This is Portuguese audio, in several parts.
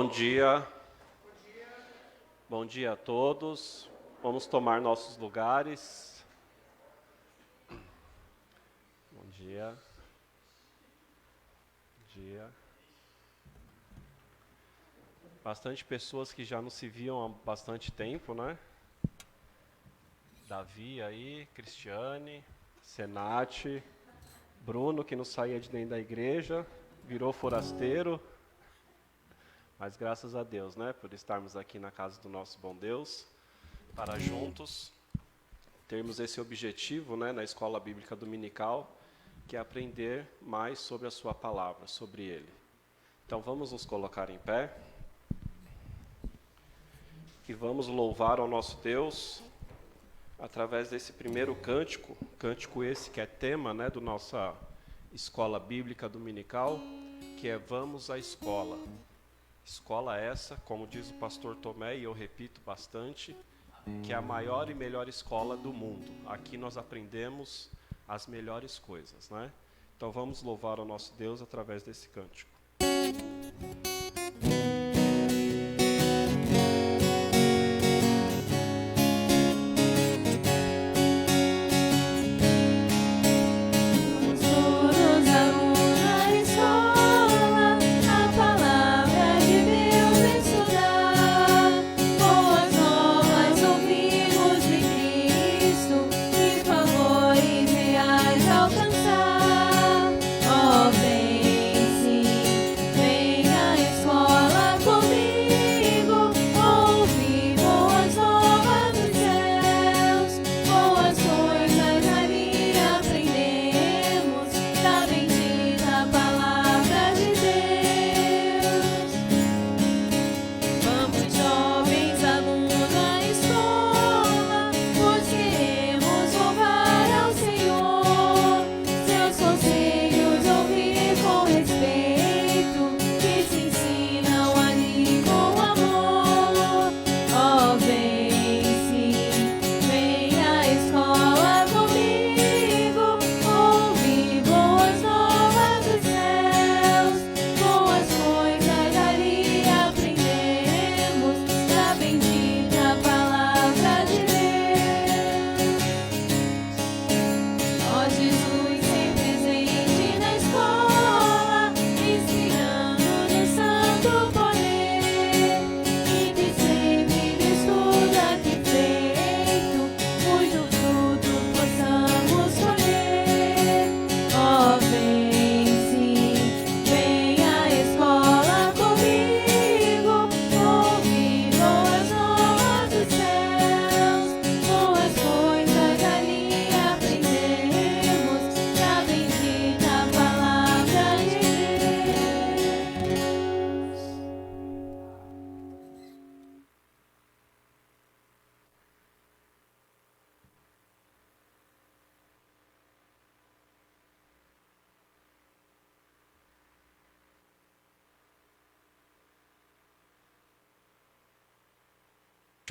Bom dia. Bom dia a todos. Vamos tomar nossos lugares. Bom dia. Bom dia. Bastante pessoas que já não se viam há bastante tempo, né? Davi aí, Cristiane, Senate, Bruno, que não saía de dentro da igreja, virou forasteiro. Mas graças a Deus, né, por estarmos aqui na casa do nosso bom Deus, para juntos termos esse objetivo, né, na escola bíblica dominical, que é aprender mais sobre a sua palavra, sobre ele. Então vamos nos colocar em pé e vamos louvar ao nosso Deus através desse primeiro cântico, cântico esse que é tema, né, do nossa escola bíblica dominical, que é Vamos à Escola. Escola essa, como diz o pastor Tomé, e eu repito bastante, que é a maior e melhor escola do mundo. Aqui nós aprendemos as melhores coisas, né? Então vamos louvar o nosso Deus através desse cântico.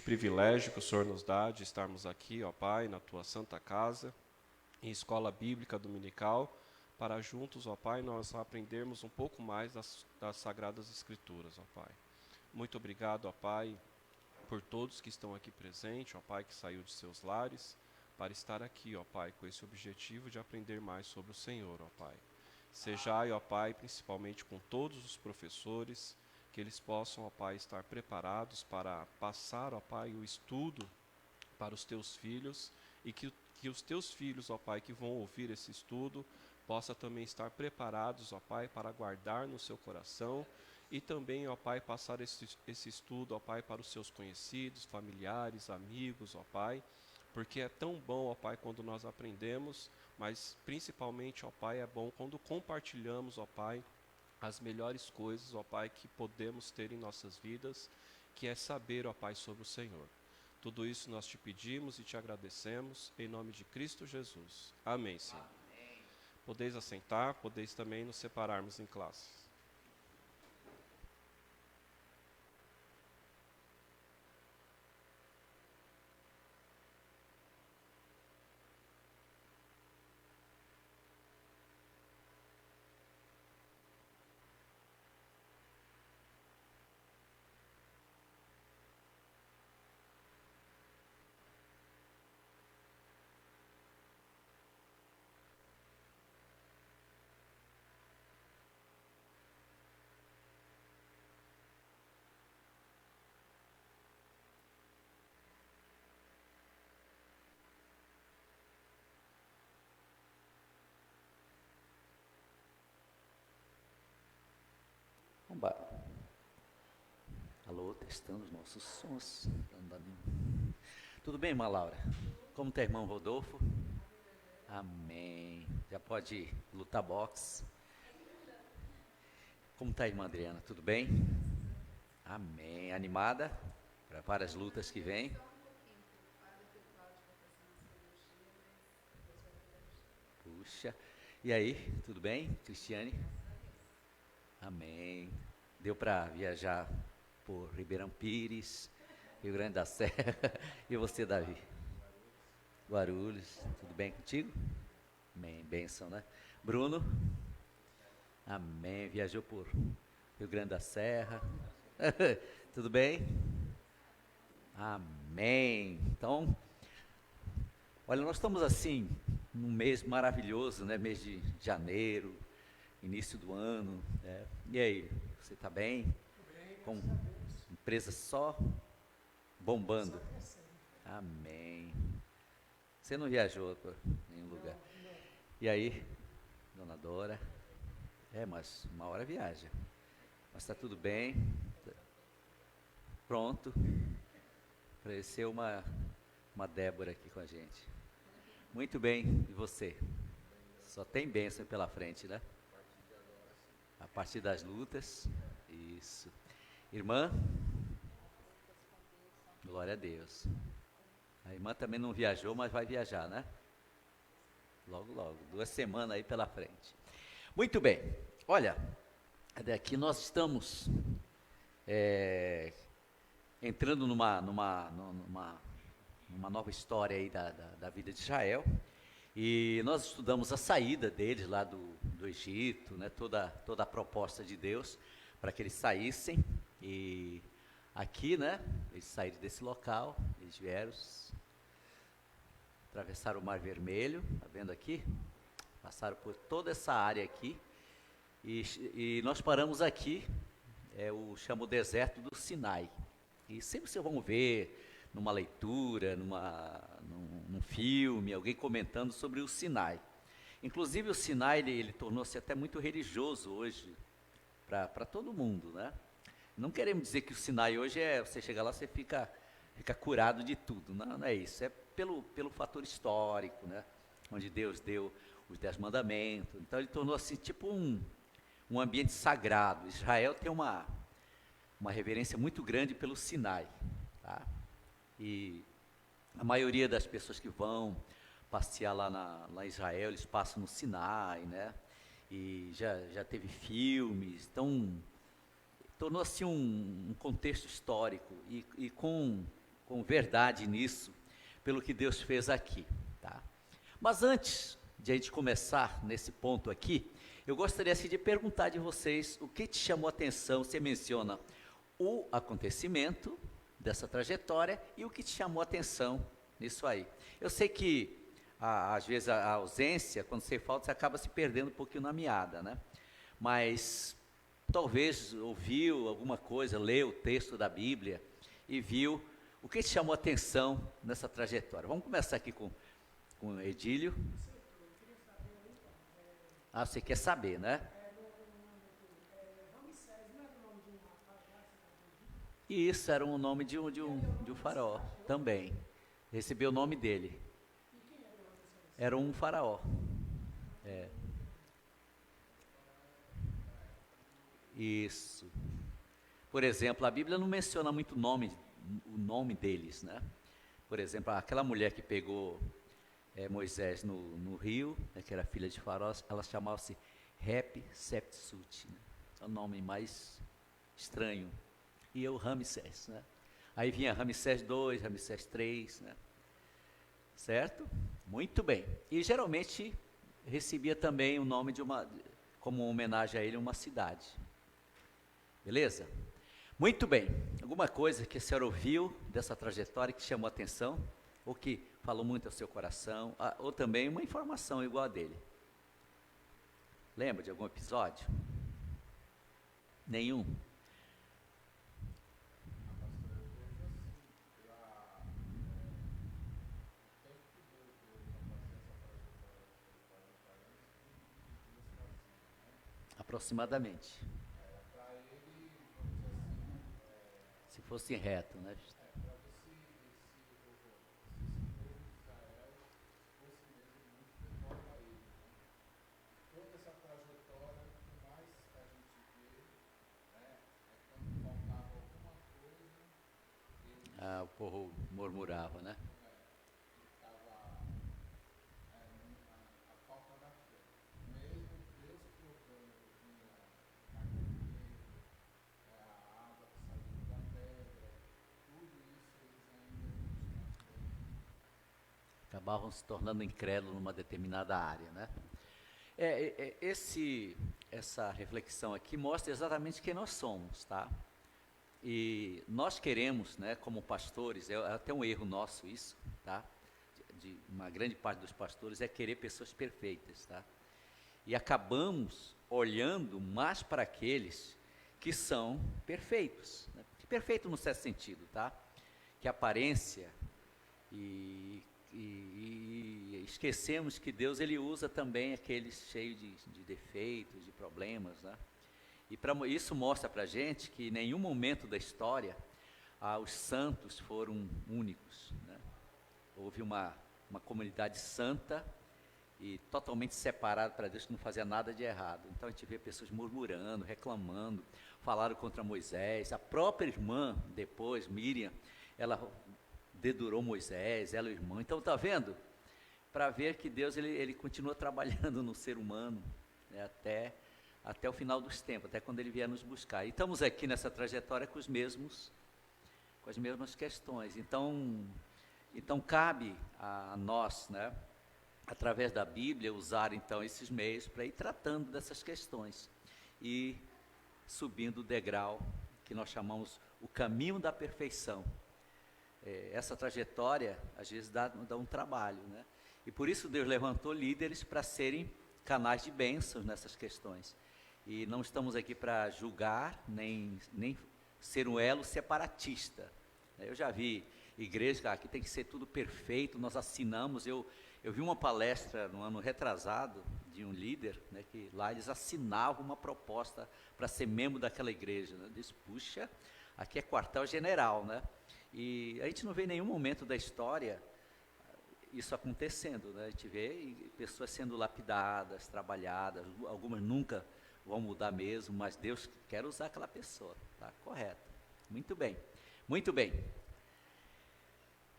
Privilégio que o Senhor nos dá de estarmos aqui, ó Pai, na Tua Santa Casa, em escola bíblica dominical, para juntos, ó Pai, nós aprendermos um pouco mais das Sagradas Escrituras, ó Pai. Muito obrigado, ó Pai, por todos que estão aqui presentes, ó Pai, que saiu de seus lares, para estar aqui, ó Pai, com esse objetivo de aprender mais sobre o Senhor, ó Pai. Sejai, ó Pai, principalmente com todos os professores, que eles possam, ó Pai, estar preparados para passar, ó Pai, o estudo para os teus filhos e que os teus filhos, ó Pai, que vão ouvir esse estudo, possa também estar preparados, ó Pai, para guardar no seu coração e também, ó Pai, passar esse estudo, ó Pai, para os seus conhecidos, familiares, amigos, ó Pai, porque é tão bom, ó Pai, quando nós aprendemos, mas principalmente, ó Pai, é bom quando compartilhamos, ó Pai, as melhores coisas, ó Pai, que podemos ter em nossas vidas, que é saber, ó Pai, sobre o Senhor. Tudo isso nós te pedimos e te agradecemos, em nome de Cristo Jesus. Amém, Senhor. Amém. Podeis assentar, podeis também nos separarmos em classes. testando os nossos sons. Tudo bem, irmã Laura? Como está, irmão Rodolfo? Amém. Já pode lutar boxe. Como está, irmã Adriana? Tudo bem? Amém. Animada para várias lutas que vêm? Puxa. E aí, tudo bem, Cristiane? Amém. Deu para viajar por Ribeirão Pires, Rio Grande da Serra. E você, Davi? Guarulhos. Tudo bem contigo? Amém. Bênção, né? Bruno? Amém. Viajou por Rio Grande da Serra. Tudo bem? Amém. Então, olha, nós estamos assim, num mês maravilhoso, né? Mês de janeiro, início do ano, né? E aí, você está bem? Com empresa só bombando? Amém. Você não viajou para nenhum lugar? E aí, dona Dora? Mas uma hora viaja. Mas está tudo bem? Pronto. Apareceu uma Débora aqui com a gente. Muito bem, e você? Só tem bênção pela frente, né? A partir das lutas. Isso. Irmã? Glória a Deus. A irmã também não viajou, mas vai viajar, né? Logo, logo. 2 semanas aí pela frente. Muito bem. Olha, aqui nós estamos entrando numa nova história aí da vida de Israel. E nós estudamos a saída deles lá do Egito, né? Toda a proposta de Deus para que eles saíssem. E aqui, né? Eles saíram desse local, eles vieram, atravessaram o Mar Vermelho, tá vendo aqui? Passaram por toda essa área aqui. E nós paramos aqui, chama o deserto do Sinai. E sempre vocês vão ver numa leitura, num filme, alguém comentando sobre o Sinai. Inclusive o Sinai, ele tornou-se até muito religioso hoje, para todo mundo, né? Não queremos dizer que o Sinai hoje você chega lá, você fica curado de tudo, não é isso, é pelo fator histórico, né? Onde Deus deu os 10 mandamentos, então ele tornou-se tipo um ambiente sagrado. Israel tem uma reverência muito grande pelo Sinai, tá? E a maioria das pessoas que vão passear lá em Israel, eles passam no Sinai, né? E já teve filmes, então tornou-se um contexto histórico e com verdade nisso, pelo que Deus fez aqui, tá? Mas antes de a gente começar nesse ponto aqui, eu gostaria assim, de perguntar de vocês o que te chamou a atenção. Você menciona o acontecimento dessa trajetória e o que te chamou a atenção nisso aí. Eu sei que às vezes a ausência, quando você falta, você acaba se perdendo um pouquinho na meada, né? Mas talvez ouviu alguma coisa, leu o texto da Bíblia e viu o que te chamou a atenção nessa trajetória. Vamos começar aqui com Edílio. Você quer saber, né? E isso era o nome de um faraó também. Recebeu o nome dele. Era um faraó. Isso. Por exemplo, a Bíblia não menciona muito o nome deles, né? Por exemplo, aquela mulher que pegou Moisés no rio, né, que era filha de Faraó, ela chamava-se Hatshepsut, né? É o nome mais estranho. E eu, Ramsés, né? Aí vinha Ramsés II, Ramsés III, né? Certo? Muito bem. E geralmente recebia também o nome como homenagem a ele, uma cidade. Beleza? Muito bem. Alguma coisa que a senhora ouviu dessa trajetória que chamou a atenção? Ou que falou muito ao seu coração? Ou também uma informação igual a dele? Lembra de algum episódio? Nenhum? Aproximadamente. fosse reto, né? Ah, o povo murmurava, né? Acabavam se tornando incrédulos numa determinada área, né? Essa reflexão aqui mostra exatamente quem nós somos, tá? E nós queremos, né, como pastores, é até um erro nosso isso, tá? De uma grande parte dos pastores é querer pessoas perfeitas, tá? E acabamos olhando mais para aqueles que são perfeitos, né? Perfeito no certo sentido, tá? Que aparência e esquecemos que Deus ele usa também aqueles cheios de defeitos, de problemas, né? E isso mostra para a gente que em nenhum momento da história os santos foram únicos, né? Houve uma comunidade santa e totalmente separada para Deus, que não fazia nada de errado. Então a gente vê pessoas murmurando, reclamando, falaram contra Moisés. A própria irmã, depois, Miriam, ela dedurou Moisés, ela e o irmão. Então está vendo? Para ver que Deus ele continua trabalhando no ser humano, né, até o final dos tempos, até quando ele vier nos buscar. E estamos aqui nessa trajetória com as mesmas questões. Então cabe a nós, né, através da Bíblia, usar então esses meios para ir tratando dessas questões e subindo o degrau que nós chamamos o caminho da perfeição. Essa trajetória às vezes dá um trabalho, né? E por isso Deus levantou líderes para serem canais de bênçãos nessas questões. E não estamos aqui para julgar, nem ser um elo separatista. Eu já vi igrejas que aqui tem que ser tudo perfeito, nós assinamos. Eu vi uma palestra no ano retrasado de um líder, né, que lá eles assinavam uma proposta para ser membro daquela igreja, né? Eu disse, puxa, aqui é quartel-general, né? E a gente não vê em nenhum momento da história isso acontecendo, né? A gente vê pessoas sendo lapidadas, trabalhadas, algumas nunca vão mudar mesmo, mas Deus quer usar aquela pessoa, tá? Correto. Muito bem, muito bem.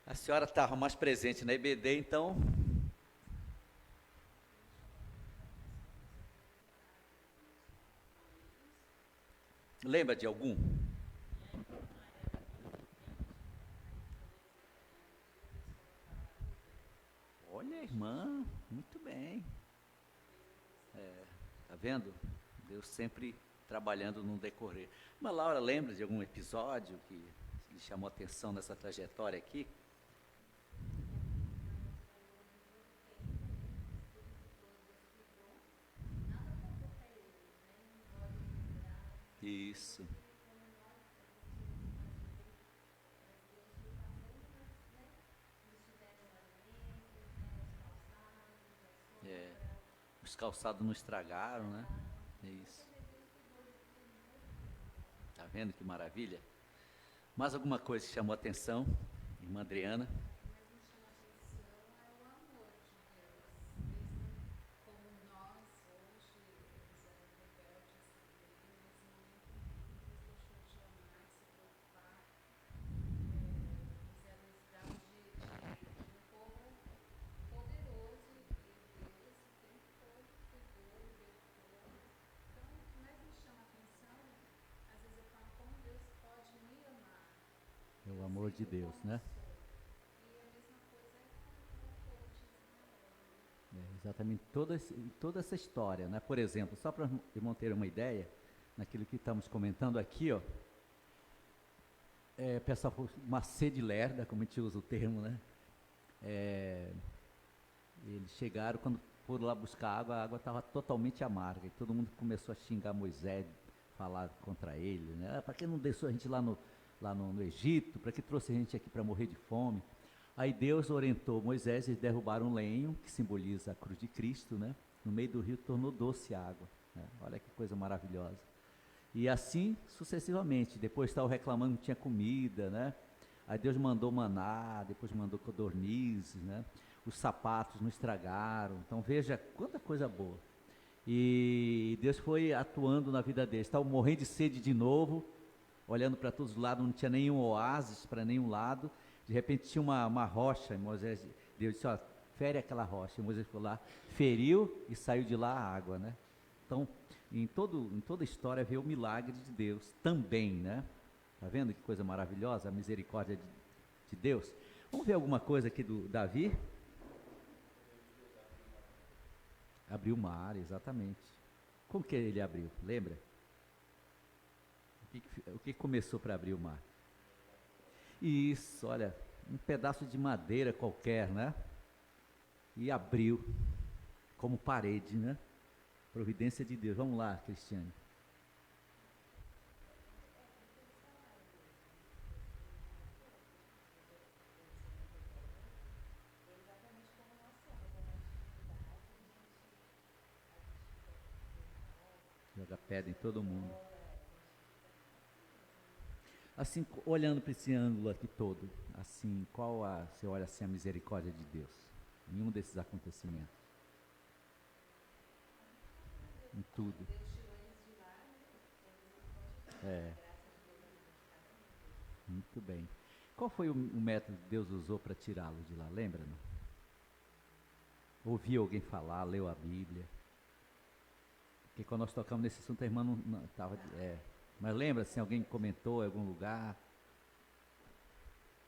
A senhora estava mais presente na IBD, então. Lembra de algum? Olha, irmã, muito bem. Tá vendo? Deus sempre trabalhando no decorrer. Mas Laura, lembra de algum episódio que lhe chamou a atenção nessa trajetória aqui? Isso. Os calçados não estragaram, né? É isso. Tá vendo que maravilha? Mais alguma coisa que chamou a atenção, irmã Adriana? É o amor de Deus, né? Exatamente toda essa história, né? Por exemplo, só para o irmão ter uma ideia, naquilo que estamos comentando aqui, ó, pessoal, uma sede lerda, como a gente usa o termo, né? Eles chegaram, quando foram lá buscar água, a água estava totalmente amarga, e todo mundo começou a xingar Moisés, falar contra ele, né? Para que não deixou a gente lá no Egito, para que trouxe a gente aqui para morrer de fome? Aí Deus orientou Moisés, eles derrubaram um lenho, que simboliza a cruz de Cristo, né? No meio do rio tornou doce a água, né? Olha que coisa maravilhosa. E assim sucessivamente. Depois estavam reclamando que não tinha comida, né? Aí Deus mandou maná, depois mandou codornizes, né? Os sapatos não estragaram. Então veja quanta coisa boa. E Deus foi atuando na vida deles. Estavam morrendo de sede de novo, olhando para todos os lados, não tinha nenhum oásis para nenhum lado. De repente tinha uma rocha, e Moisés, Deus disse, ó, fere aquela rocha. E Moisés foi lá, feriu e saiu de lá a água, né? Então, em toda a história vê o milagre de Deus também, né? Tá vendo que coisa maravilhosa, a misericórdia de Deus? Vamos ver alguma coisa aqui do Davi? Abriu o mar, exatamente. Como que ele abriu? Lembra? O que começou para abrir o mar? Isso, olha, um pedaço de madeira qualquer, né? E abriu como parede, né? Providência de Deus. Vamos lá, Cristiane. Joga pedra em todo mundo. Assim, olhando para esse ângulo aqui todo, assim, você olha assim a misericórdia de Deus em um desses acontecimentos? Em tudo. É. Muito bem. Qual foi o método que Deus usou para tirá-lo de lá? Lembra, não? Ouviu alguém falar, leu a Bíblia? Porque quando nós tocamos nesse assunto, a irmã não estava... Mas lembra, se alguém comentou em algum lugar?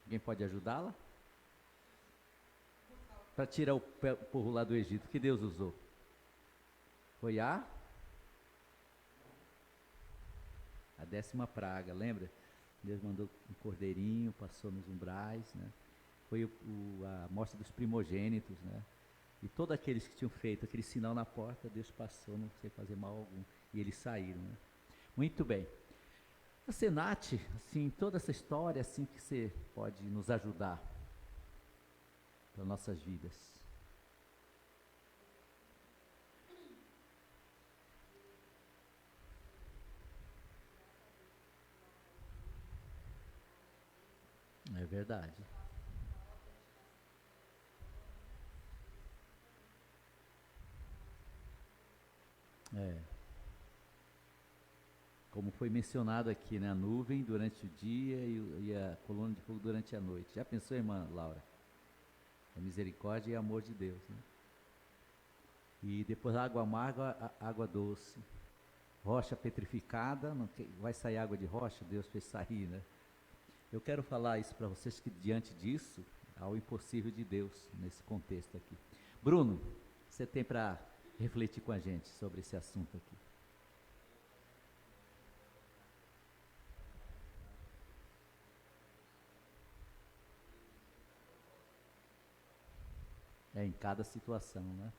Alguém pode ajudá-la? Para tirar o povo lá do Egito, que Deus usou? Foi a 10ª praga, lembra? Deus mandou um cordeirinho, passou nos umbrais, né? Foi a morte dos primogênitos, né? E todos aqueles que tinham feito aquele sinal na porta, Deus passou, não sei fazer mal algum. E eles saíram, né? Muito bem. Você, Nath, assim, toda essa história, assim, que você pode nos ajudar para nossas vidas. É verdade. É. Como foi mencionado aqui, né? A nuvem durante o dia e a coluna de fogo durante a noite. Já pensou, irmã Laura? A misericórdia e amor de Deus, né? E depois água amarga, água doce. Rocha petrificada, não, vai sair água de rocha? Deus fez sair, né? Eu quero falar isso para vocês, que diante disso, há o impossível de Deus nesse contexto aqui. Bruno, você tem para refletir com a gente sobre esse assunto aqui? Em cada situação, né?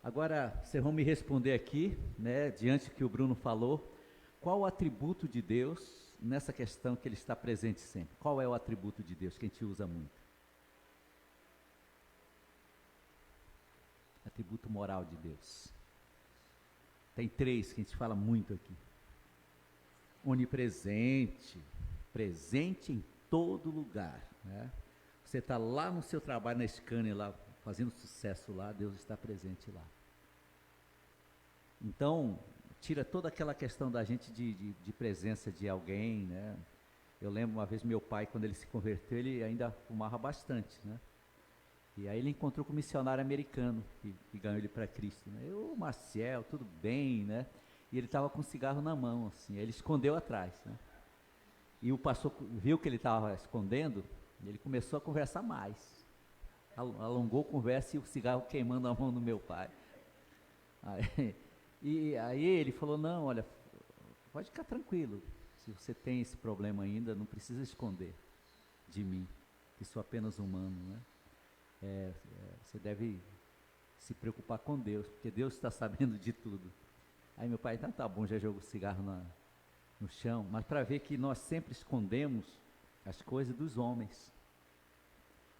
Agora, vocês vão me responder aqui, né, diante do que o Bruno falou, qual o atributo de Deus nessa questão que ele está presente sempre? Qual é o atributo de Deus que a gente usa muito? Atributo moral de Deus. Tem 3 que a gente fala muito aqui. Onipresente, presente em todo lugar, né? Você está lá no seu trabalho na Scania, lá, fazendo sucesso lá, Deus está presente lá. Então, tira toda aquela questão da gente de presença de alguém, né? Eu lembro uma vez meu pai, quando ele se converteu, ele ainda fumava bastante, né? E aí ele encontrou com um missionário americano, que ganhou ele para Cristo, né? Eu, Marcial, tudo bem, né? E ele estava com um cigarro na mão, assim, aí ele escondeu atrás, né? E o pastor viu que ele estava escondendo, e ele começou a conversar mais. Alongou a conversa e o cigarro queimando a mão do meu pai. Aí ele falou, não, olha, pode ficar tranquilo, se você tem esse problema ainda, não precisa esconder de mim, que sou apenas humano, né? Você deve se preocupar com Deus, porque Deus está sabendo de tudo. Aí meu pai, tá bom, já jogou o cigarro no chão, mas para ver que nós sempre escondemos as coisas dos homens,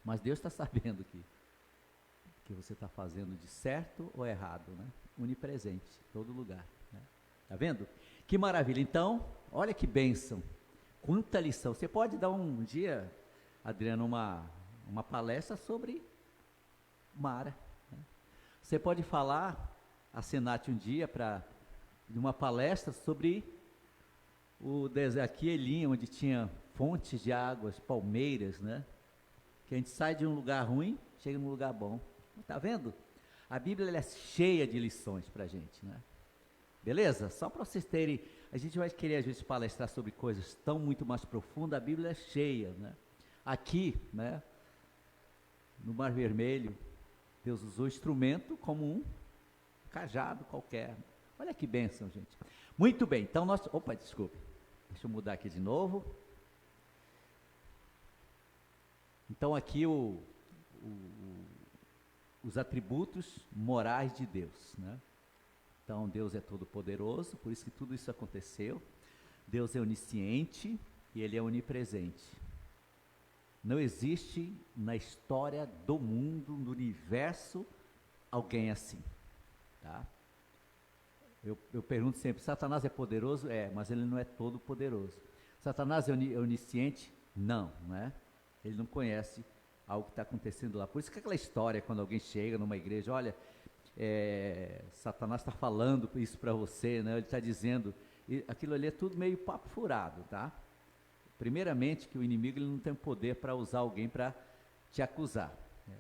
mas Deus está sabendo que você está fazendo de certo ou errado, né? Onipresente, em todo lugar, né? Tá vendo? Que maravilha. Então, olha que bênção. Quanta lição. Você pode dar um dia, Adriano, uma palestra sobre Mara. Né? Você pode falar a Senat um dia de uma palestra sobre o deserto, aqui Elim, onde tinha fontes de águas, palmeiras, né? Que a gente sai de um lugar ruim, chega num lugar bom. Está vendo? A Bíblia ela é cheia de lições para a gente, né? Beleza? Só para vocês terem, a gente vai querer às vezes palestrar sobre coisas tão muito mais profundas, a Bíblia é cheia, né? Aqui, né? No Mar Vermelho, Deus usou instrumento como um cajado qualquer. Olha que bênção, gente. Muito bem, então nós... Opa, desculpe. Deixa eu mudar aqui de novo. Então aqui os atributos morais de Deus, né? Então Deus é todo poderoso, por isso que tudo isso aconteceu. Deus é onisciente e Ele é onipresente. Não existe na história do mundo, do universo, alguém assim, tá? Eu pergunto sempre, Satanás é poderoso? É, mas ele não é todo poderoso. Satanás é onisciente? Não, não é? Ele não conhece algo que está acontecendo lá. Por isso que aquela história, quando alguém chega numa igreja, olha, Satanás está falando isso para você, né? Ele está dizendo, aquilo ali é tudo meio papo furado, tá? Primeiramente, que o inimigo ele não tem poder para usar alguém para te acusar. Né?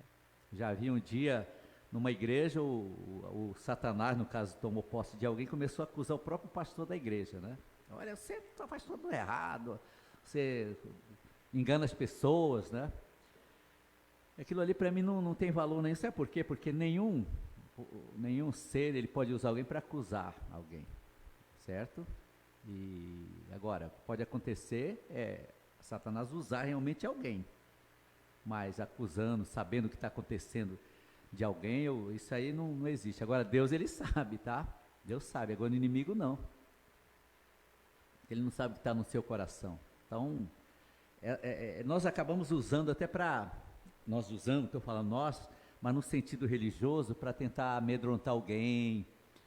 Já vi um dia, numa igreja, o Satanás, no caso, tomou posse de alguém, começou a acusar o próprio pastor da igreja, né? Olha, você faz tudo errado, você engana as pessoas, né? Aquilo ali para mim não tem valor nenhum. Sabe por quê? Porque nenhum ser ele pode usar alguém para acusar alguém, certo? E agora, pode acontecer Satanás usar realmente alguém, mas acusando, sabendo o que está acontecendo de alguém, isso aí não existe. Agora, Deus ele sabe, tá? Deus sabe, agora o inimigo não. Ele não sabe o que está no seu coração. Então, nós acabamos usando até estou falando nós, mas no sentido religioso, para tentar amedrontar alguém,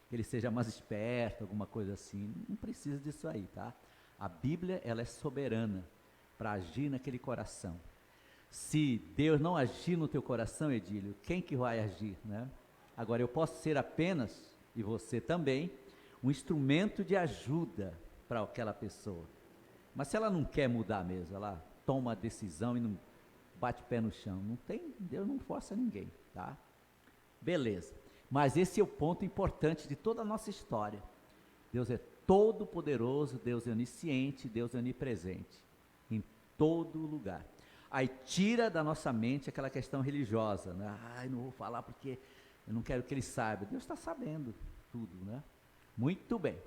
que ele seja mais esperto, alguma coisa assim. Não precisa disso aí, tá? A Bíblia, ela é soberana para agir naquele coração. Se Deus não agir no teu coração, Edílio, quem que vai agir, né? Agora, eu posso ser apenas, e você também, um instrumento de ajuda para aquela pessoa. Mas se ela não quer mudar mesmo, ela toma a decisão e não bate o pé no chão, Deus não força ninguém, tá? Beleza. Mas esse é o ponto importante de toda a nossa história. Deus é todo poderoso, Deus é onisciente, Deus é onipresente, em todo lugar. Aí tira da nossa mente aquela questão religiosa, né? Não vou falar porque eu não quero que ele saiba. Deus está sabendo tudo, né? Muito bem.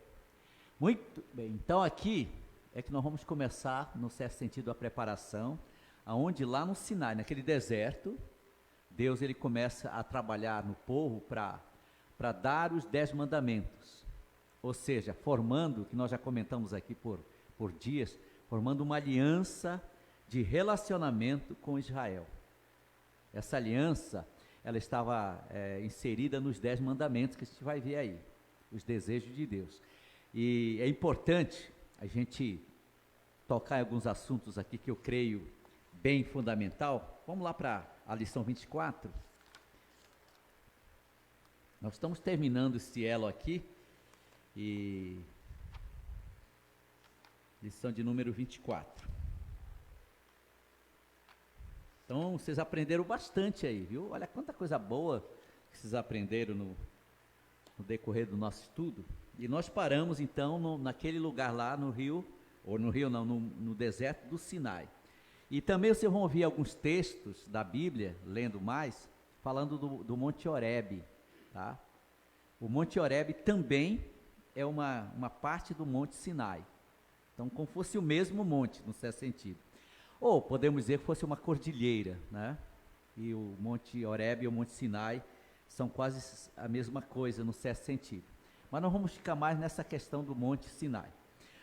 Muito bem. Então aqui é que nós vamos começar, no certo sentido, a preparação, aonde lá no Sinai, naquele deserto, Deus ele começa a trabalhar no povo para dar os 10 mandamentos. Ou seja, formando, que nós já comentamos aqui por dias, formando uma aliança de relacionamento com Israel. Essa aliança, ela estava inserida nos 10 mandamentos que a gente vai ver aí, os desejos de Deus. E é importante a gente tocar em alguns assuntos aqui que eu creio bem fundamental. Vamos lá para a lição 24. Nós estamos terminando esse elo aqui, e lição de número 24. Então, vocês aprenderam bastante aí, viu? Olha quanta coisa boa que vocês aprenderam no decorrer do nosso estudo. E nós paramos, então, naquele lugar lá no deserto do Sinai. E também vocês vão ouvir alguns textos da Bíblia, lendo mais, falando do Monte Horebe, tá? O Monte Horebe também é uma parte do Monte Sinai. Então, como fosse o mesmo monte, no certo sentido. Ou podemos dizer que fosse uma cordilheira, né? E o Monte Horebe e o Monte Sinai são quase a mesma coisa, no certo sentido. Mas nós vamos ficar mais nessa questão do Monte Sinai.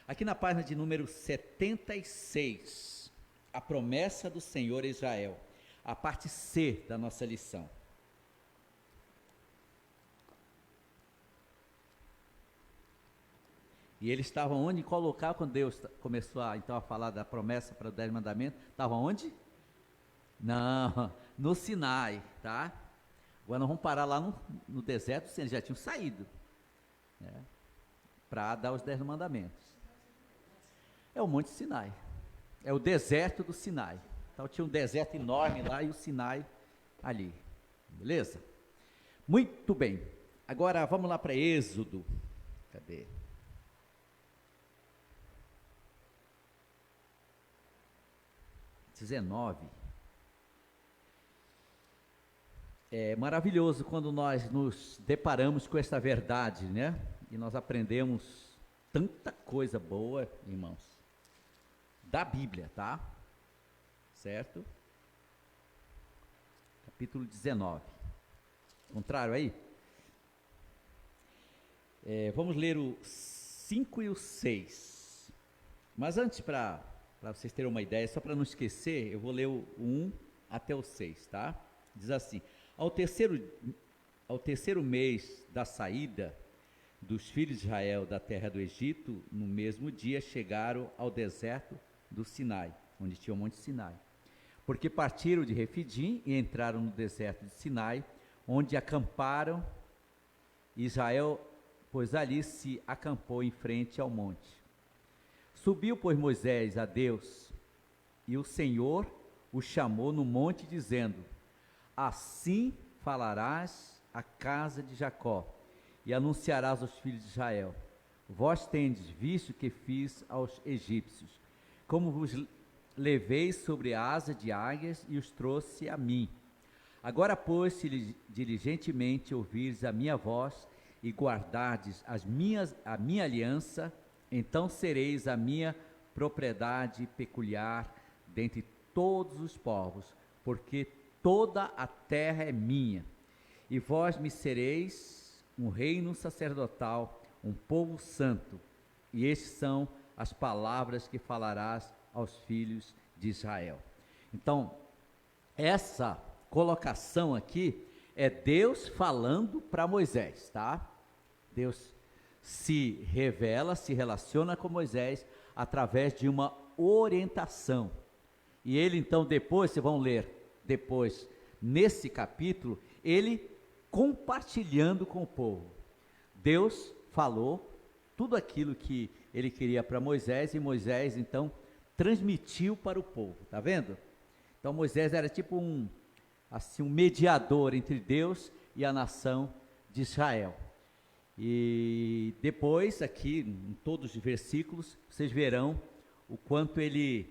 Aqui na página de número 76, a promessa do Senhor a Israel, a parte C da nossa lição. E eles estavam onde? Em qual local, quando Deus começou então a falar da promessa para os 10 mandamentos? Estavam onde? Não, no Sinai, tá? Agora nós vamos parar lá no deserto, eles já tinham saído, né, para dar os 10 mandamentos. É o Monte Sinai, é o deserto do Sinai. Então tinha um deserto enorme lá e o Sinai ali, beleza? Muito bem, agora vamos lá para Êxodo, cadê? É maravilhoso quando nós nos deparamos com essa verdade, né? E nós aprendemos tanta coisa boa, irmãos, da Bíblia, tá? Certo? Capítulo 19. Contrário aí? Vamos ler o 5 e o 6. Mas antes, para vocês terem uma ideia, só para não esquecer, eu vou ler o 1 até o 6, tá? Diz assim: Ao terceiro mês da saída dos filhos de Israel da terra do Egito, no mesmo dia chegaram ao deserto do Sinai, onde tinha o Monte Sinai. Porque partiram de Refidim e entraram no deserto de Sinai, onde acamparam Israel, pois ali se acampou em frente ao monte. Subiu, pois, Moisés a Deus, e o Senhor o chamou no monte, dizendo: Assim falarás à casa de Jacó, e anunciarás aos filhos de Israel: Vós tendes visto o que fiz aos egípcios, como vos levei sobre a asa de águias e os trouxe a mim. Agora, pois, se diligentemente ouvires a minha voz e guardardes a minha aliança, então sereis a minha propriedade peculiar dentre todos os povos, porque toda a terra é minha, e vós me sereis um reino sacerdotal, um povo santo, e estas são as palavras que falarás aos filhos de Israel. Então, essa colocação aqui é Deus falando para Moisés, tá? Deus se revela, se relaciona com Moisés através de uma orientação. E ele então depois, vocês vão ler depois, nesse capítulo, ele compartilhando com o povo. Deus falou tudo aquilo que ele queria para Moisés, e Moisés então transmitiu para o povo, tá vendo? Então Moisés era tipo um mediador entre Deus e a nação de Israel. E depois aqui, em todos os versículos, vocês verão o quanto ele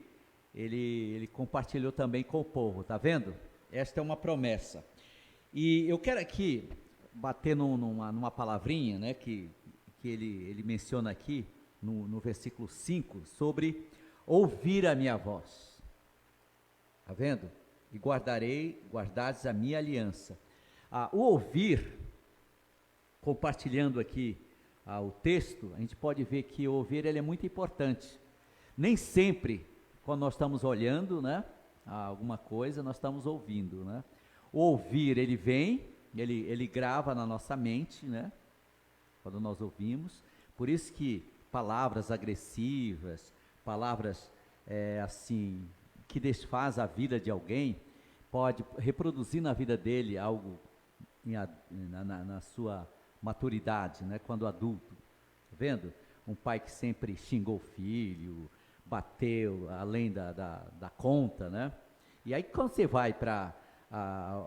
compartilhou também com o povo, tá vendo? Esta é uma promessa. E eu quero aqui bater numa palavrinha, né, que ele menciona aqui no versículo 5, sobre ouvir a minha voz. Tá vendo? E guardares a minha aliança. O ouvir, compartilhando aqui o texto, a gente pode ver que o ouvir ele é muito importante. Nem sempre, quando nós estamos olhando, né, alguma coisa, nós estamos ouvindo, né? O ouvir, ele vem, ele grava na nossa mente, né, quando nós ouvimos. Por isso que palavras agressivas, palavras assim, que desfaz a vida de alguém, pode reproduzir na vida dele algo na sua maturidade, né, quando adulto. Tá vendo? Um pai que sempre xingou o filho, bateu além da conta, né? E aí quando você vai para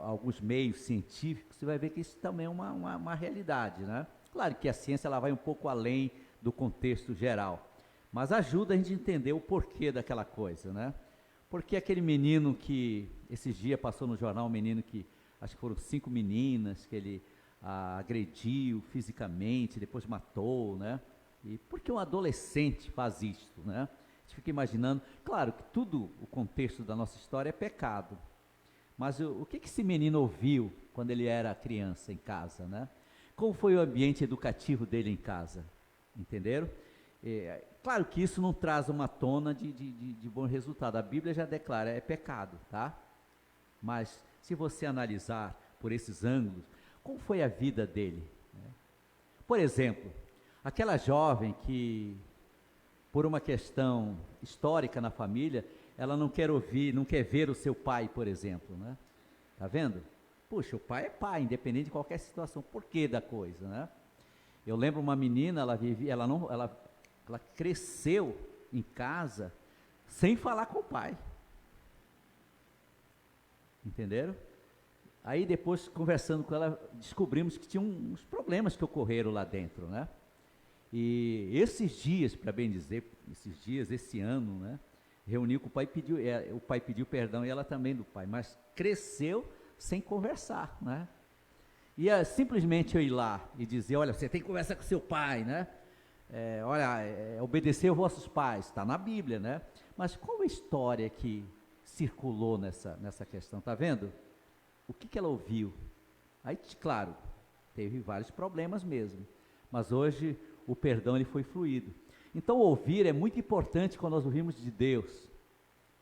alguns meios científicos, você vai ver que isso também é uma realidade, né? Claro que a ciência ela vai um pouco além do contexto geral, mas ajuda a gente a entender o porquê daquela coisa, né? Porque aquele menino que, esses dias passou no jornal, um menino que, acho que foram 5 meninas, que ele agrediu fisicamente, depois matou, né? E por que um adolescente faz isto, né? A gente fica imaginando, claro que tudo, o contexto da nossa história é pecado, mas o que esse menino ouviu quando ele era criança em casa, né? Como foi o ambiente educativo dele em casa, entenderam? Claro que isso não traz uma tona de bom resultado, a Bíblia já declara, é pecado, tá? Mas se você analisar por esses ângulos, como foi a vida dele, né? Por exemplo, Aquela jovem que, por uma questão histórica na família, ela não quer ouvir, não quer ver o seu pai, por exemplo, né? Tá vendo? Puxa, o pai é pai, independente de qualquer situação. Por que da coisa, né? Eu lembro uma menina, ela cresceu em casa sem falar com o pai. Entenderam? Aí depois, conversando com ela, descobrimos que tinha uns problemas que ocorreram lá dentro, né? E esses dias, para bem dizer, esse ano, né? Reuniu com o pai, o pai pediu perdão e ela também do pai, mas cresceu sem conversar, né? E simplesmente eu ir lá e dizer, olha, você tem que conversar com seu pai, né? Obedecer aos vossos pais, está na Bíblia, né? Mas qual a história que circulou nessa questão, tá vendo? O que ela ouviu? Aí, claro, teve vários problemas mesmo, mas hoje o perdão ele foi fluído. Então ouvir é muito importante quando nós ouvimos de Deus.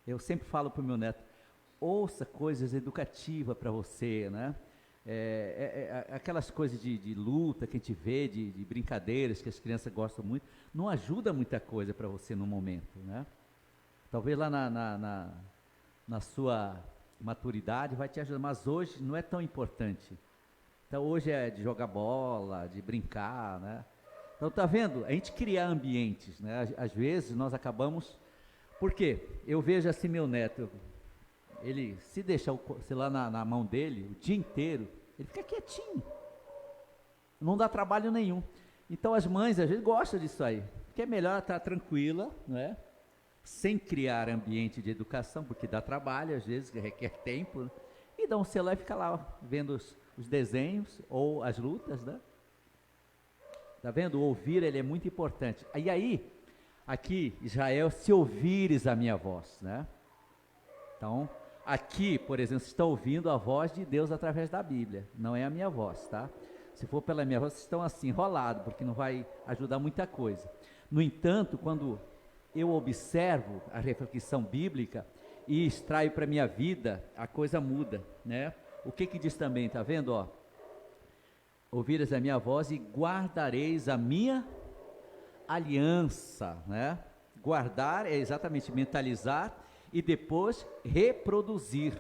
Eu sempre falo para o meu neto, ouça coisas educativas para você, né? Aquelas coisas de luta que a gente vê, de brincadeiras que as crianças gostam muito, não ajuda muita coisa para você no momento, né? Talvez lá na sua maturidade vai te ajudar, mas hoje não é tão importante. Então hoje é de jogar bola, de brincar, né? Então tá vendo? A gente criar ambientes, né? Às vezes nós acabamos, por quê? Eu vejo assim meu neto, ele se deixar o celular na mão dele o dia inteiro, ele fica quietinho, não dá trabalho nenhum. Então as mães às vezes gostam disso aí, porque é melhor ela estar tranquila, né? Sem criar ambiente de educação, porque dá trabalho, às vezes requer tempo, né? E dá um celular e fica lá vendo os desenhos ou as lutas, né? Tá vendo? O ouvir ele é muito importante. E aí, aqui, Israel, se ouvires a minha voz, né? Então, aqui, por exemplo, vocês estão ouvindo a voz de Deus através da Bíblia, não é a minha voz, tá? Se for pela minha voz, vocês estão assim, enrolados, porque não vai ajudar muita coisa. No entanto, quando eu observo a reflexão bíblica e extraio para a minha vida, a coisa muda, né? O que diz também, tá vendo, ó? Ouvireis a minha voz e guardareis a minha aliança, né? Guardar é exatamente mentalizar e depois reproduzir.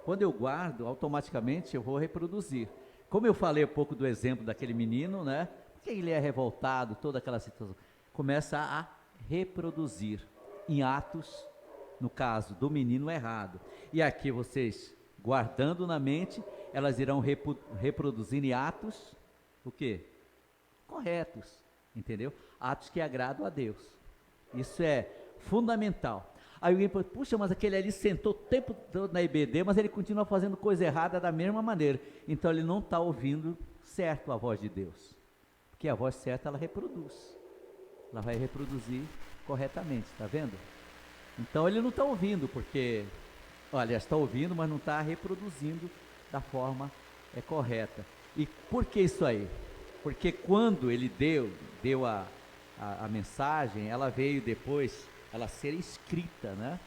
Quando eu guardo, automaticamente eu vou reproduzir. Como eu falei um pouco do exemplo daquele menino, né? Porque ele é revoltado, toda aquela situação. Começa a reproduzir em atos, no caso do menino errado. E aqui vocês, guardando na mente, elas irão reproduzir em atos, o quê? Corretos, entendeu? Atos que agradam a Deus. Isso é fundamental. Aí alguém fala, puxa, mas aquele ali sentou o tempo todo na IBD, mas ele continua fazendo coisa errada da mesma maneira. Então ele não está ouvindo certo a voz de Deus. Porque a voz certa, ela reproduz. Ela vai reproduzir corretamente, está vendo? Então ele não está ouvindo, porque, olha, está ouvindo, mas não está reproduzindo da forma correta. E por que isso aí? Porque quando ele deu a mensagem, ela veio depois, ela ser escrita, né?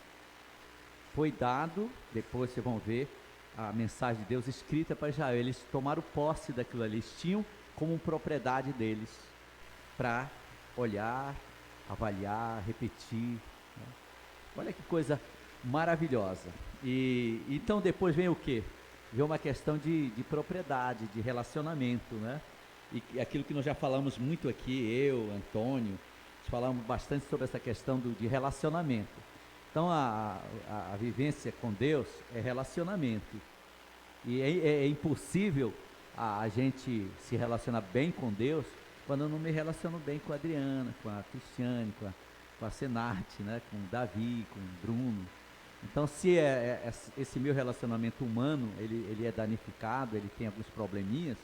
Foi dado, depois vocês vão ver, a mensagem de Deus escrita para Israel. Eles tomaram posse daquilo ali, eles tinham como propriedade deles, para olhar, avaliar, repetir, né? Olha que coisa maravilhosa. E então depois vem o quê? Vem uma questão de propriedade, de relacionamento, né? E aquilo que nós já falamos muito aqui, eu, Antônio, falamos bastante sobre essa questão de relacionamento. Então a vivência com Deus é relacionamento. E é impossível a gente se relacionar bem com Deus quando eu não me relaciono bem com a Adriana, com a Cristiane, com a Senarte, né? Com o Davi, com o Bruno. Então, se esse meu relacionamento humano, ele é danificado, ele tem alguns probleminhas,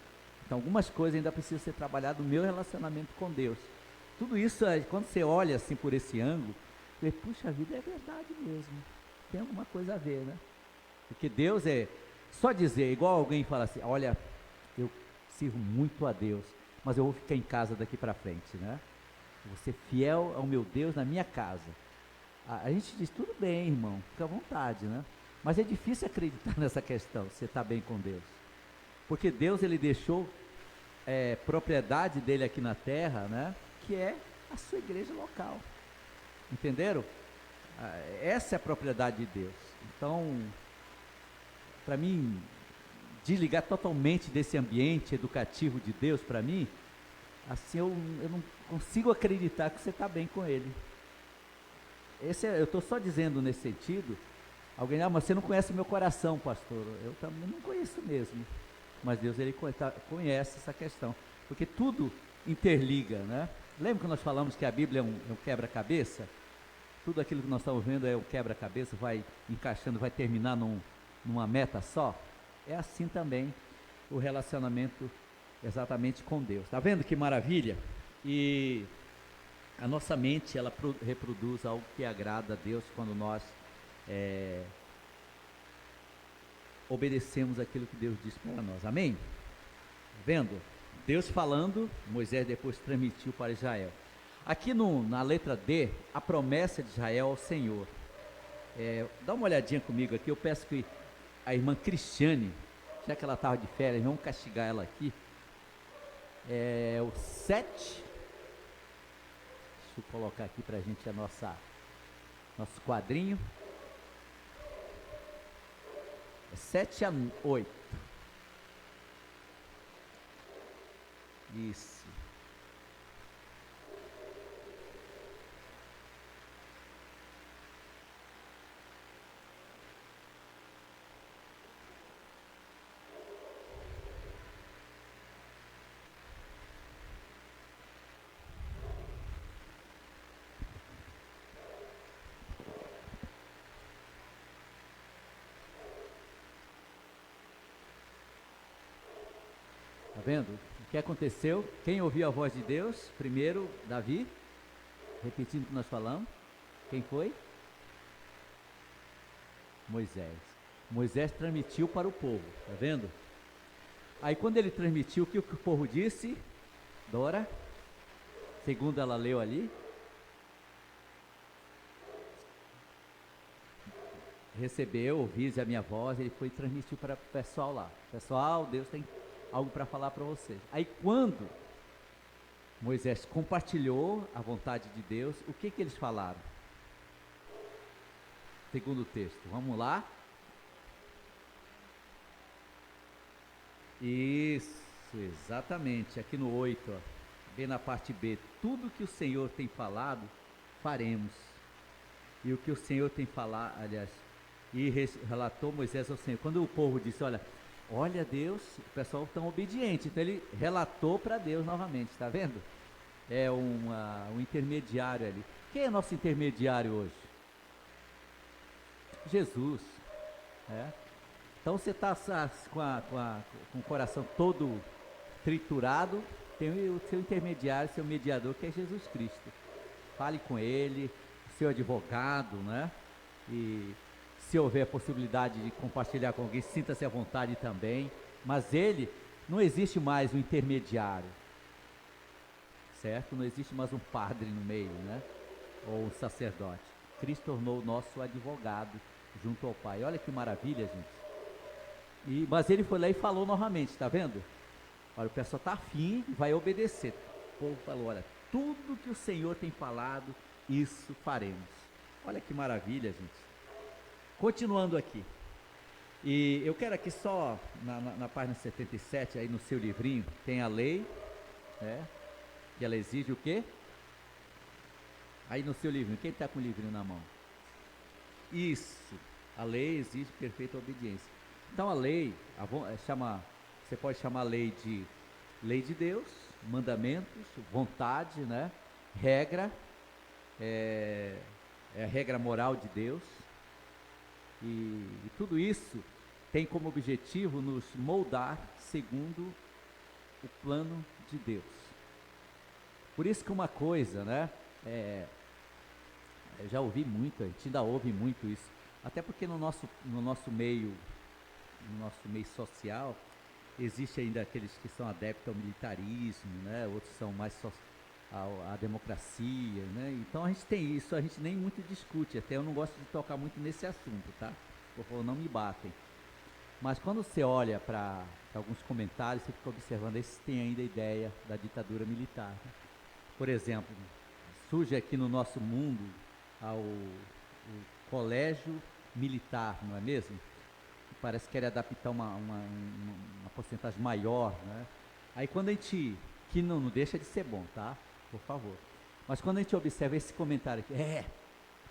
então algumas coisas ainda precisam ser trabalhadas no meu relacionamento com Deus. Tudo isso, quando você olha assim por esse ângulo, você vê, puxa vida, é verdade mesmo, tem alguma coisa a ver, né? Porque Deus só dizer, igual alguém fala assim, olha, eu sirvo muito a Deus, mas eu vou ficar em casa daqui para frente, né? Vou ser fiel ao meu Deus na minha casa. A gente diz, tudo bem, irmão, fica à vontade, né? Mas é difícil acreditar nessa questão, você está bem com Deus. Porque Deus, ele deixou propriedade dele aqui na terra, né? Que é a sua igreja local. Entenderam? Essa é a propriedade de Deus. Então, para mim, desligar totalmente desse ambiente educativo de Deus, para mim, assim, eu não consigo acreditar que você está bem com Ele. Eu estou só dizendo nesse sentido. Alguém, mas você não conhece o meu coração, pastor. Eu também não conheço mesmo. Mas Deus, Ele conhece essa questão. Porque tudo interliga, né? Lembra que nós falamos que a Bíblia é um quebra-cabeça? Tudo aquilo que nós estamos vendo é um quebra-cabeça, vai encaixando, vai terminar numa meta só? É assim também o relacionamento exatamente com Deus. Está vendo que maravilha? E a nossa mente, ela reproduz algo que agrada a Deus quando nós obedecemos aquilo que Deus diz para nós. Amém? Tá vendo? Deus falando, Moisés depois transmitiu para Israel. Aqui na letra D, a promessa de Israel ao Senhor. Dá uma olhadinha comigo aqui. Eu peço que a irmã Cristiane, já que ela estava de férias, vamos castigar ela aqui. O 7. Deixa eu colocar aqui para a gente nosso quadrinho. 7 a 8. Isso. Tá vendo? O que aconteceu? Quem ouviu a voz de Deus? Primeiro, Davi. Repetindo o que nós falamos. Quem foi? Moisés. Moisés transmitiu para o povo. Tá vendo? Aí quando ele transmitiu, o que o povo disse? Dora. Segundo ela leu ali. Recebeu, ouviu a minha voz. Ele foi e transmitiu para o pessoal lá. Pessoal, Deus tem algo para falar para vocês. Aí quando Moisés compartilhou a vontade de Deus, o que eles falaram? Segundo o texto, vamos lá. Isso, exatamente, aqui no 8, ó, bem na parte B, tudo que o Senhor tem falado, faremos. E o que o Senhor tem falado, aliás, e relatou Moisés ao Senhor. Quando o povo disse, olha Deus, o pessoal tão obediente, então ele relatou para Deus novamente, está vendo? É um intermediário ali. Quem é nosso intermediário hoje? Jesus. Então você está com o coração todo triturado, tem o seu intermediário, seu mediador, que é Jesus Cristo. Fale com ele, seu advogado, né? E se houver a possibilidade de compartilhar com alguém, sinta-se à vontade também. Mas ele, não existe mais um intermediário, certo? Não existe mais um padre no meio, né? Ou um sacerdote. Cristo tornou o nosso advogado junto ao Pai. Olha que maravilha, gente. Mas ele foi lá e falou novamente, está vendo? Olha, o pessoal está afim e vai obedecer. O povo falou, olha, tudo que o Senhor tem falado, isso faremos. Olha que maravilha, gente. Continuando aqui. E eu quero aqui só, na página 77, aí no seu livrinho, tem a lei, né? Que ela exige o quê? Aí no seu livrinho, quem está com o livrinho na mão? Isso, a lei exige perfeita obediência. Então a lei, você pode chamar a lei de Deus, mandamentos, vontade, né? Regra, é a regra moral de Deus. E tudo isso tem como objetivo nos moldar segundo o plano de Deus. Por isso que uma coisa, né? Eu já ouvi muito, a gente ainda ouve muito isso. Até porque no nosso meio social, existe ainda aqueles que são adeptos ao militarismo, né? Outros são mais à democracia, né? Então a gente tem isso, a gente nem muito discute, até eu não gosto de tocar muito nesse assunto, tá? Por favor, não me batem. Mas quando você olha para alguns comentários, você fica observando aí se tem ainda a ideia da ditadura militar, né? Por exemplo, surge aqui no nosso mundo o colégio militar, não é mesmo? Parece que quer adaptar uma porcentagem maior, né? Aí quando a gente, que não deixa de ser bom, tá? Por favor. Mas quando a gente observa esse comentário aqui,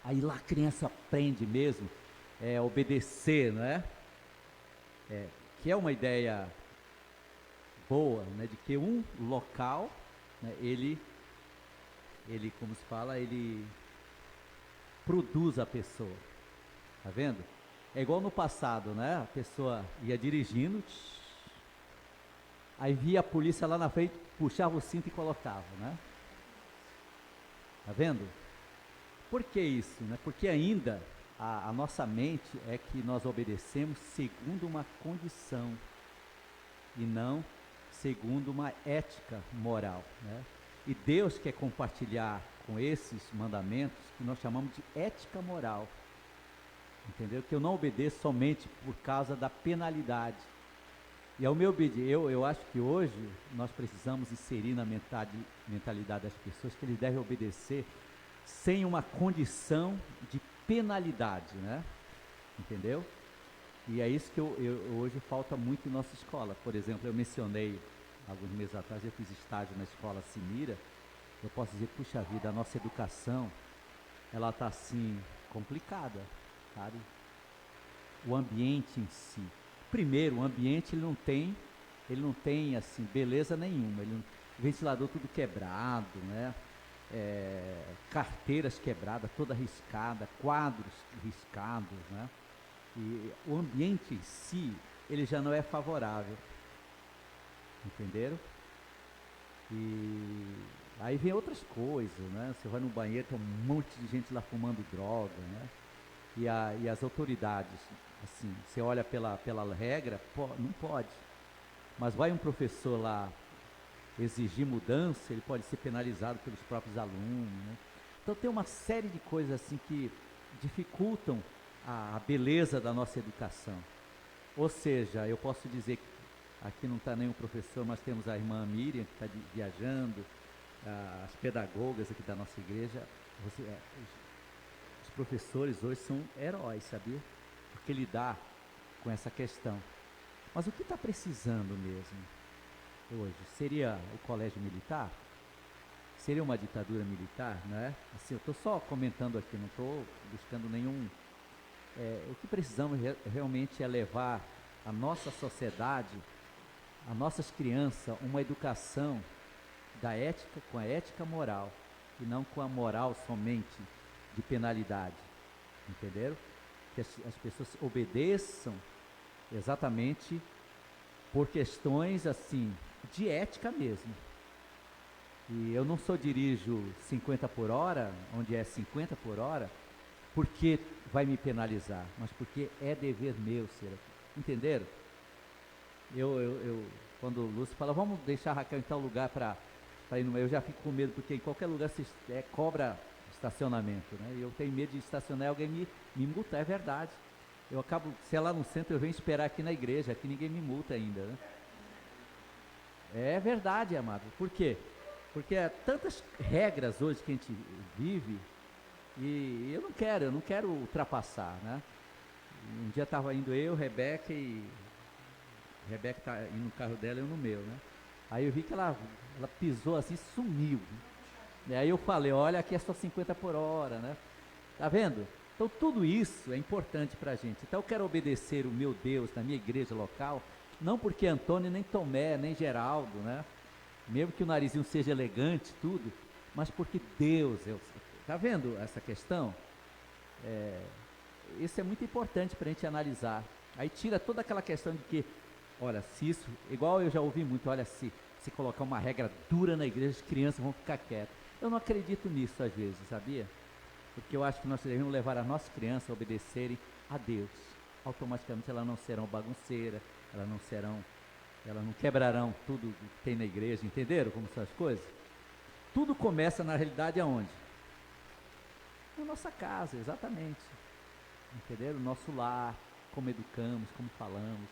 aí lá a criança aprende mesmo, obedecer, não é? Que é uma ideia boa, né? De que um local, né, ele, como se fala, ele produz a pessoa, tá vendo? É igual no passado, né? A pessoa ia dirigindo, aí via a polícia lá na frente, puxava o cinto e colocava, né? Tá vendo? Por que isso, né? Porque ainda a nossa mente é que nós obedecemos segundo uma condição e não segundo uma ética moral, né? E Deus quer compartilhar com esses mandamentos que nós chamamos de ética moral, entendeu? Que eu não obedeço somente por causa da penalidade. E ao meu obediência, eu acho que hoje nós precisamos inserir na mentalidade das pessoas que eles devem obedecer sem uma condição de penalidade, né? Entendeu? E é isso que hoje falta muito em nossa escola. Por exemplo, eu mencionei alguns meses atrás, eu fiz estágio na escola Simira. Eu posso dizer, puxa vida, a nossa educação, ela está assim, complicada, sabe? O ambiente em si. Primeiro, o ambiente ele não tem assim, beleza nenhuma. Ventilador tudo quebrado, né? Carteiras quebradas, toda riscada, quadros riscados, né? E o ambiente em si, ele já não é favorável. Entenderam? E aí vem outras coisas, né? Você vai no banheiro, tem um monte de gente lá fumando droga, né? E as autoridades, assim, você olha pela regra, não pode. Mas vai um professor lá exigir mudança, ele pode ser penalizado pelos próprios alunos, né? Então tem uma série de coisas assim que dificultam a beleza da nossa educação. Ou seja, eu posso dizer que aqui não está nenhum professor, mas temos a irmã Miriam que está viajando, as pedagogas aqui da nossa igreja. Os professores hoje são heróis, sabia? Porque lidar com essa questão. Mas o que está precisando mesmo hoje? Seria o colégio militar? Seria uma ditadura militar, não é? Assim, eu estou só comentando aqui, não estou buscando nenhum... o que precisamos realmente é levar a nossa sociedade, a nossas crianças, uma educação da ética, com a ética moral, e não com a moral somente de penalidade, entenderam? Que as pessoas obedeçam exatamente por questões assim, de ética mesmo. E eu não só dirijo 50 por hora, onde é 50 por hora, porque vai me penalizar, mas porque é dever meu ser aqui. Entenderam? Quando o Lúcio fala, vamos deixar a Raquel em tal lugar para ir no meio, eu já fico com medo, porque em qualquer lugar se cobra estacionamento, né? E eu tenho medo de estacionar e alguém me multar, é verdade. Eu acabo, se é lá no centro, eu venho esperar aqui na igreja, aqui ninguém me multa ainda, né? É verdade, amado. Por quê? Porque há tantas regras hoje que a gente vive e eu não quero ultrapassar, né? Um dia estava indo eu, Rebeca tá indo no carro dela e eu no meu, né? Aí eu vi que ela pisou assim, sumiu. E aí eu falei, olha, aqui é só 50 por hora, né? Tá vendo? Então tudo isso é importante pra gente. Então eu quero obedecer o meu Deus na minha igreja local, não porque Antônio, nem Tomé, nem Geraldo, né? Mesmo que o narizinho seja elegante, tudo, mas porque Deus é o... Tá vendo essa questão? Isso é muito importante para a gente analisar. Aí tira toda aquela questão de que, olha, se isso, igual eu já ouvi muito, olha, se colocar uma regra dura na igreja, as crianças vão ficar quietas. Eu não acredito nisso às vezes, sabia? Porque eu acho que nós devemos levar as nossas crianças a obedecerem a Deus. Automaticamente elas não serão bagunceiras, elas não quebrarão tudo que tem na igreja, entenderam como são as coisas? Tudo começa na realidade aonde? Na nossa casa, exatamente. Entenderam? O nosso lar, como educamos, como falamos.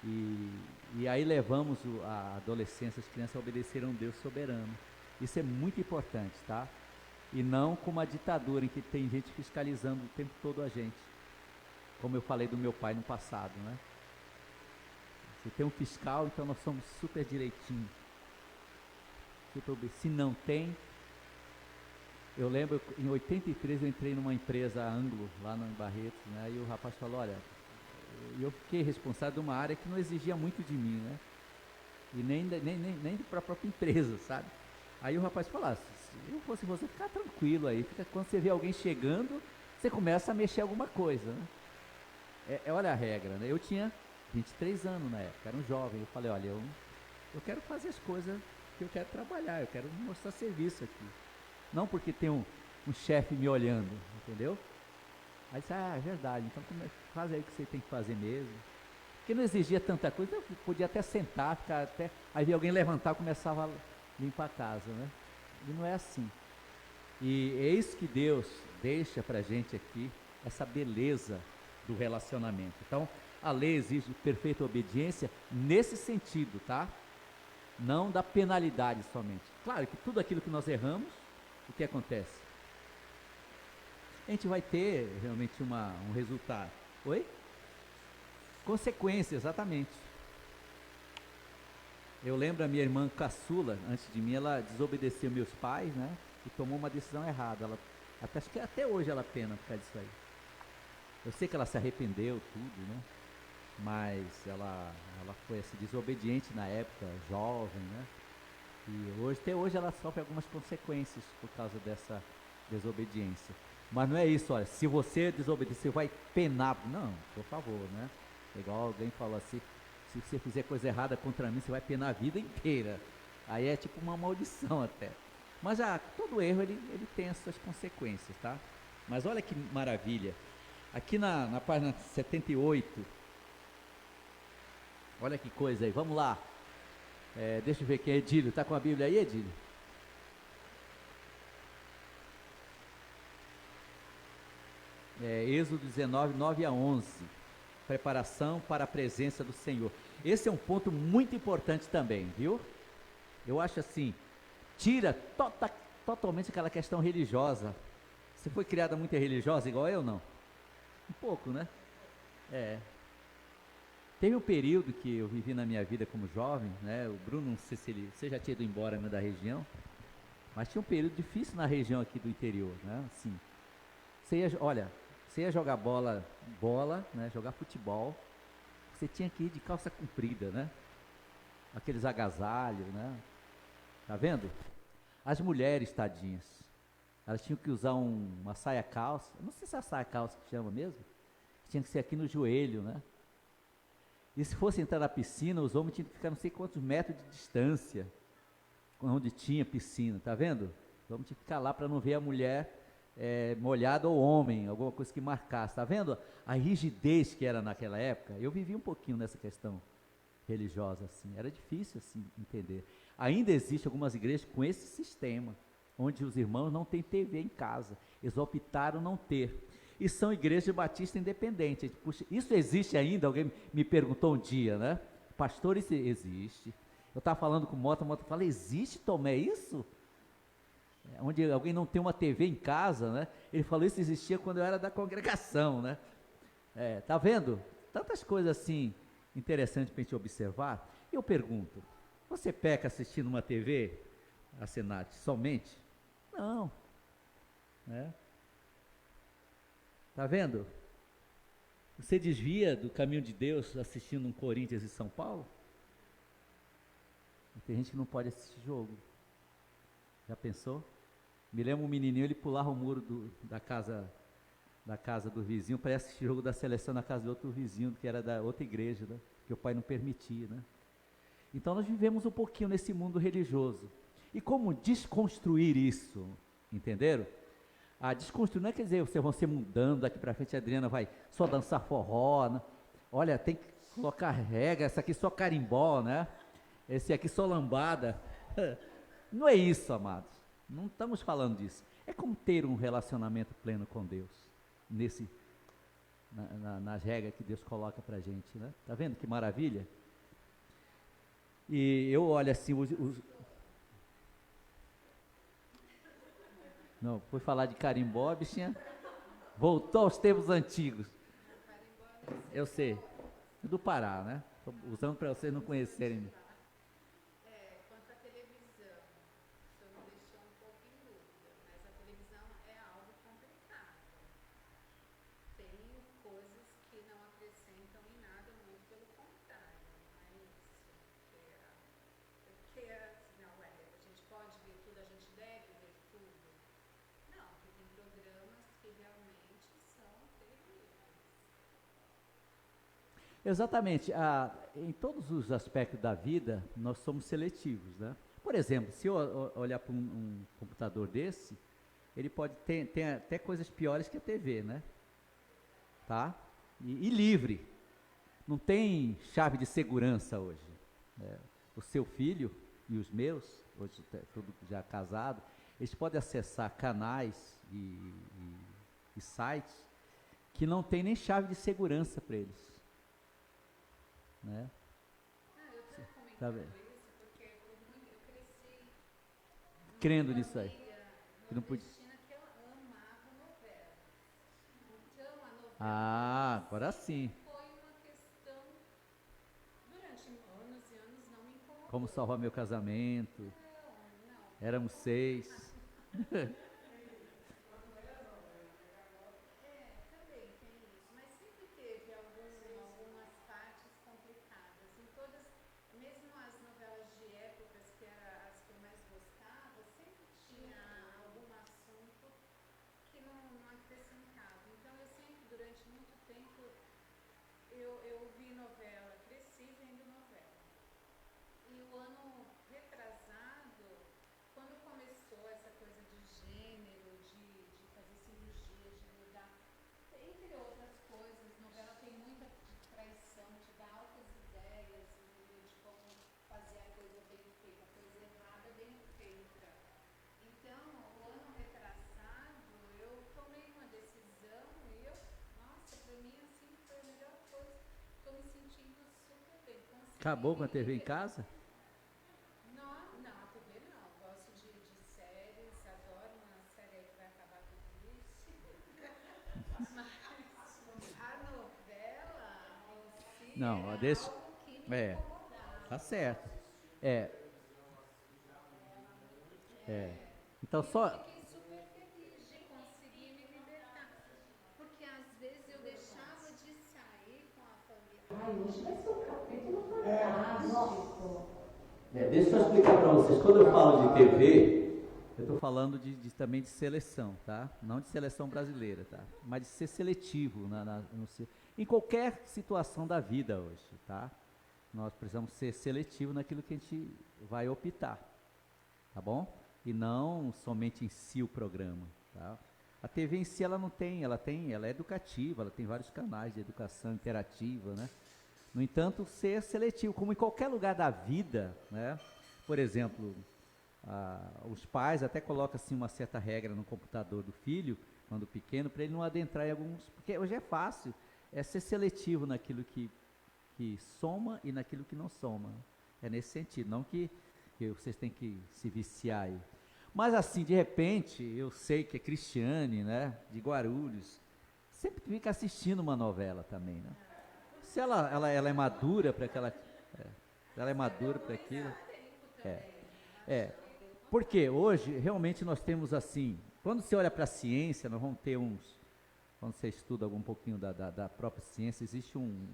E aí levamos a adolescência, as crianças a obedecer a um Deus soberano. Isso é muito importante, tá? E não como uma ditadura em que tem gente fiscalizando o tempo todo a gente. Como eu falei do meu pai no passado, né? Se tem um fiscal, então nós somos super direitinho. Se não tem... Eu lembro, em 83 eu entrei numa empresa Anglo, lá no Barretos, né? E o rapaz falou, olha, eu fiquei responsável de uma área que não exigia muito de mim, né? E nem para a própria empresa, sabe? Aí o rapaz falou, se eu fosse você, ficar tranquilo aí, quando você vê alguém chegando, você começa a mexer alguma coisa, né? Olha a regra, né? Eu tinha 23 anos na época, era um jovem, eu falei, olha, eu quero fazer as coisas que eu quero trabalhar, eu quero mostrar serviço aqui. Não porque tem um chefe me olhando, entendeu? Aí disse, é verdade, então faz aí o que você tem que fazer mesmo. Porque não exigia tanta coisa, eu podia até sentar, ficar até... Aí via alguém levantar, começava a limpar a casa, né? E não é assim. E é isso que Deus deixa pra gente aqui, essa beleza do relacionamento. Então, a lei exige perfeita obediência nesse sentido, tá? Não da penalidade somente. Claro que tudo aquilo que nós erramos, o que acontece? A gente vai ter realmente um resultado. Oi? Consequência, exatamente. Eu lembro a minha irmã caçula, antes de mim, ela desobedeceu meus pais, né? E tomou uma decisão errada. Acho que até hoje ela pena por causa disso aí. Eu sei que ela se arrependeu, tudo, né? Mas ela foi assim, desobediente na época, jovem, né? E até hoje ela sofre algumas consequências por causa dessa desobediência. Mas não é isso, olha, se você desobedecer, vai penar. Não, por favor, né? Igual alguém falou assim, se você fizer coisa errada contra mim, você vai penar a vida inteira. Aí é tipo uma maldição até. Mas todo erro, ele tem as suas consequências, tá? Mas olha que maravilha. Aqui na página 78, olha que coisa aí, vamos lá. Deixa eu ver quem é Edílio. Está com a Bíblia aí, Edílio? Êxodo 19, 9 a 11. Preparação para a presença do Senhor. Esse é um ponto muito importante também, viu? Eu acho assim, tira totalmente aquela questão religiosa. Você foi criada muito religiosa igual eu, não? Um pouco, né? Teve um período que eu vivi na minha vida como jovem, né? O Bruno, não sei se você já tinha ido embora da região, mas tinha um período difícil na região aqui do interior, né? Assim, você ia jogar bola, né? Jogar futebol, você tinha que ir de calça comprida, né? Aqueles agasalhos, né? Tá vendo? As mulheres, tadinhas, elas tinham que usar uma saia calça, não sei se é a saia calça que chama mesmo, tinha que ser aqui no joelho, né? E se fosse entrar na piscina, os homens tinham que ficar não sei quantos metros de distância, onde tinha piscina, tá vendo? Os homens tinham que ficar lá para não ver a mulher molhada ou homem, alguma coisa que marcasse, tá vendo? A rigidez que era naquela época, eu vivi um pouquinho nessa questão religiosa, assim, era difícil assim entender. Ainda existe algumas igrejas com esse sistema, onde os irmãos não têm TV em casa, eles optaram não ter. E são igrejas batistas independentes. Puxa, isso existe ainda? Alguém me perguntou um dia, né? Pastor, isso existe. Eu estava falando com o Mota falou, existe, Tomé, isso? Onde alguém não tem uma TV em casa, né? Ele falou, isso existia quando eu era da congregação, né? Tá vendo? Tantas coisas assim, interessantes para a gente observar. E eu pergunto, você peca assistindo uma TV, a Senat, somente? Não. Né? Tá vendo? Você desvia do caminho de Deus assistindo um Corinthians e São Paulo? E tem gente que não pode assistir jogo. Já pensou? Me lembro um menininho, ele pulava o muro da casa do vizinho para assistir jogo da seleção na casa do outro vizinho, que era da outra igreja, né? Que o pai não permitia, né? Então nós vivemos um pouquinho nesse mundo religioso. E como desconstruir isso? Entenderam? Desconstruir não quer dizer vocês vão ser mudando daqui para frente, a Adriana vai só dançar forró, né? Olha, tem que colocar regra, essa aqui só carimbó, né? Esse aqui só lambada. Não é isso, amados. Não estamos falando disso. É como ter um relacionamento pleno com Deus, nas regras que Deus coloca para a gente, né? Tá vendo que maravilha? E eu olho assim, não, fui falar de carimbó, a bichinha voltou aos tempos antigos. Eu sei, do Pará, né? Estou usando para vocês não conhecerem. Quanto à televisão, o senhor me deixou um pouco em dúvida, mas a televisão é algo complicado. Tem coisas que não acrescentam em nada, muito pelo contrário, não é isso? Porque não, a gente pode ver tudo, a gente deve ver tudo. Não, porque tem programas que realmente são terríveis. Exatamente. Em todos os aspectos da vida, nós somos seletivos, né? Por exemplo, se eu olhar para um computador desse, ele pode ter até coisas piores que a TV, né? Tá? E livre. Não tem chave de segurança hoje. Né? O seu filho e os meus, hoje tudo já casado, eles podem acessar canais e sites que não tem nem chave de segurança para eles. Né? Eu estou comentando Tá vendo? isso porque eu cresci Crendo nisso aí. Que não podia. nordestina que ela amava novela. Então a novela Agora sim. foi uma questão, durante anos e anos não me incomodou. Como salvar meu casamento. Não. Éramos 6. Também tem isso, mas sempre teve algumas partes complicadas. Em todas, mesmo as novelas de épocas, que eram as que eu mais gostava, sempre tinha algum assunto que não acrescentava. Então eu sempre, durante muito tempo, eu vi novela, cresci vendo novela. E o ano retrasado, quando começou essa coisa de gênero, de fazer cirurgia, de mudar, entre outras coisas, novela tem muita traição, te dá altas ideias, entendeu? De como fazer a coisa bem feita, a coisa errada bem feita. Então, o ano retrasado, eu tomei uma decisão e nossa, pra mim assim foi a melhor coisa. Tô me sentindo super bem. Acabou com a TV em casa? Não, a TV não. Gosto de séries, adoro uma série aí que vai acabar com isso. Mas a novela em si Não, era deixa. algo que me incomodava. Tá certo. Então só. Fiquei super feliz de conseguir me libertar. Porque às vezes eu deixava de sair com a família. Ai, hoje vai ser um capítulo fantástico. Deixa eu explicar para vocês. Quando eu falo de TV, eu estou falando também de seleção, tá? Não de seleção brasileira, tá? Mas de ser seletivo em qualquer situação da vida hoje, tá? Nós precisamos ser seletivos naquilo que a gente vai optar, tá bom? E não somente em si o programa, tá? A TV em si ela é educativa, ela tem vários canais de educação interativa, né? No entanto, ser seletivo, como em qualquer lugar da vida, né? Por exemplo, os pais até colocam assim uma certa regra no computador do filho, quando pequeno, para ele não adentrar em alguns, porque hoje é fácil, é ser seletivo naquilo que soma e naquilo que não soma. É nesse sentido, não que vocês têm que se viciar aí. Mas assim, de repente, eu sei que a Cristiane, né, de Guarulhos, sempre fica assistindo uma novela também, né? Se ela é madura para aquela, ela é madura para aquilo. Porque hoje realmente nós temos assim, quando você olha para a ciência, nós vamos ter quando você estuda um pouquinho da própria ciência, existe um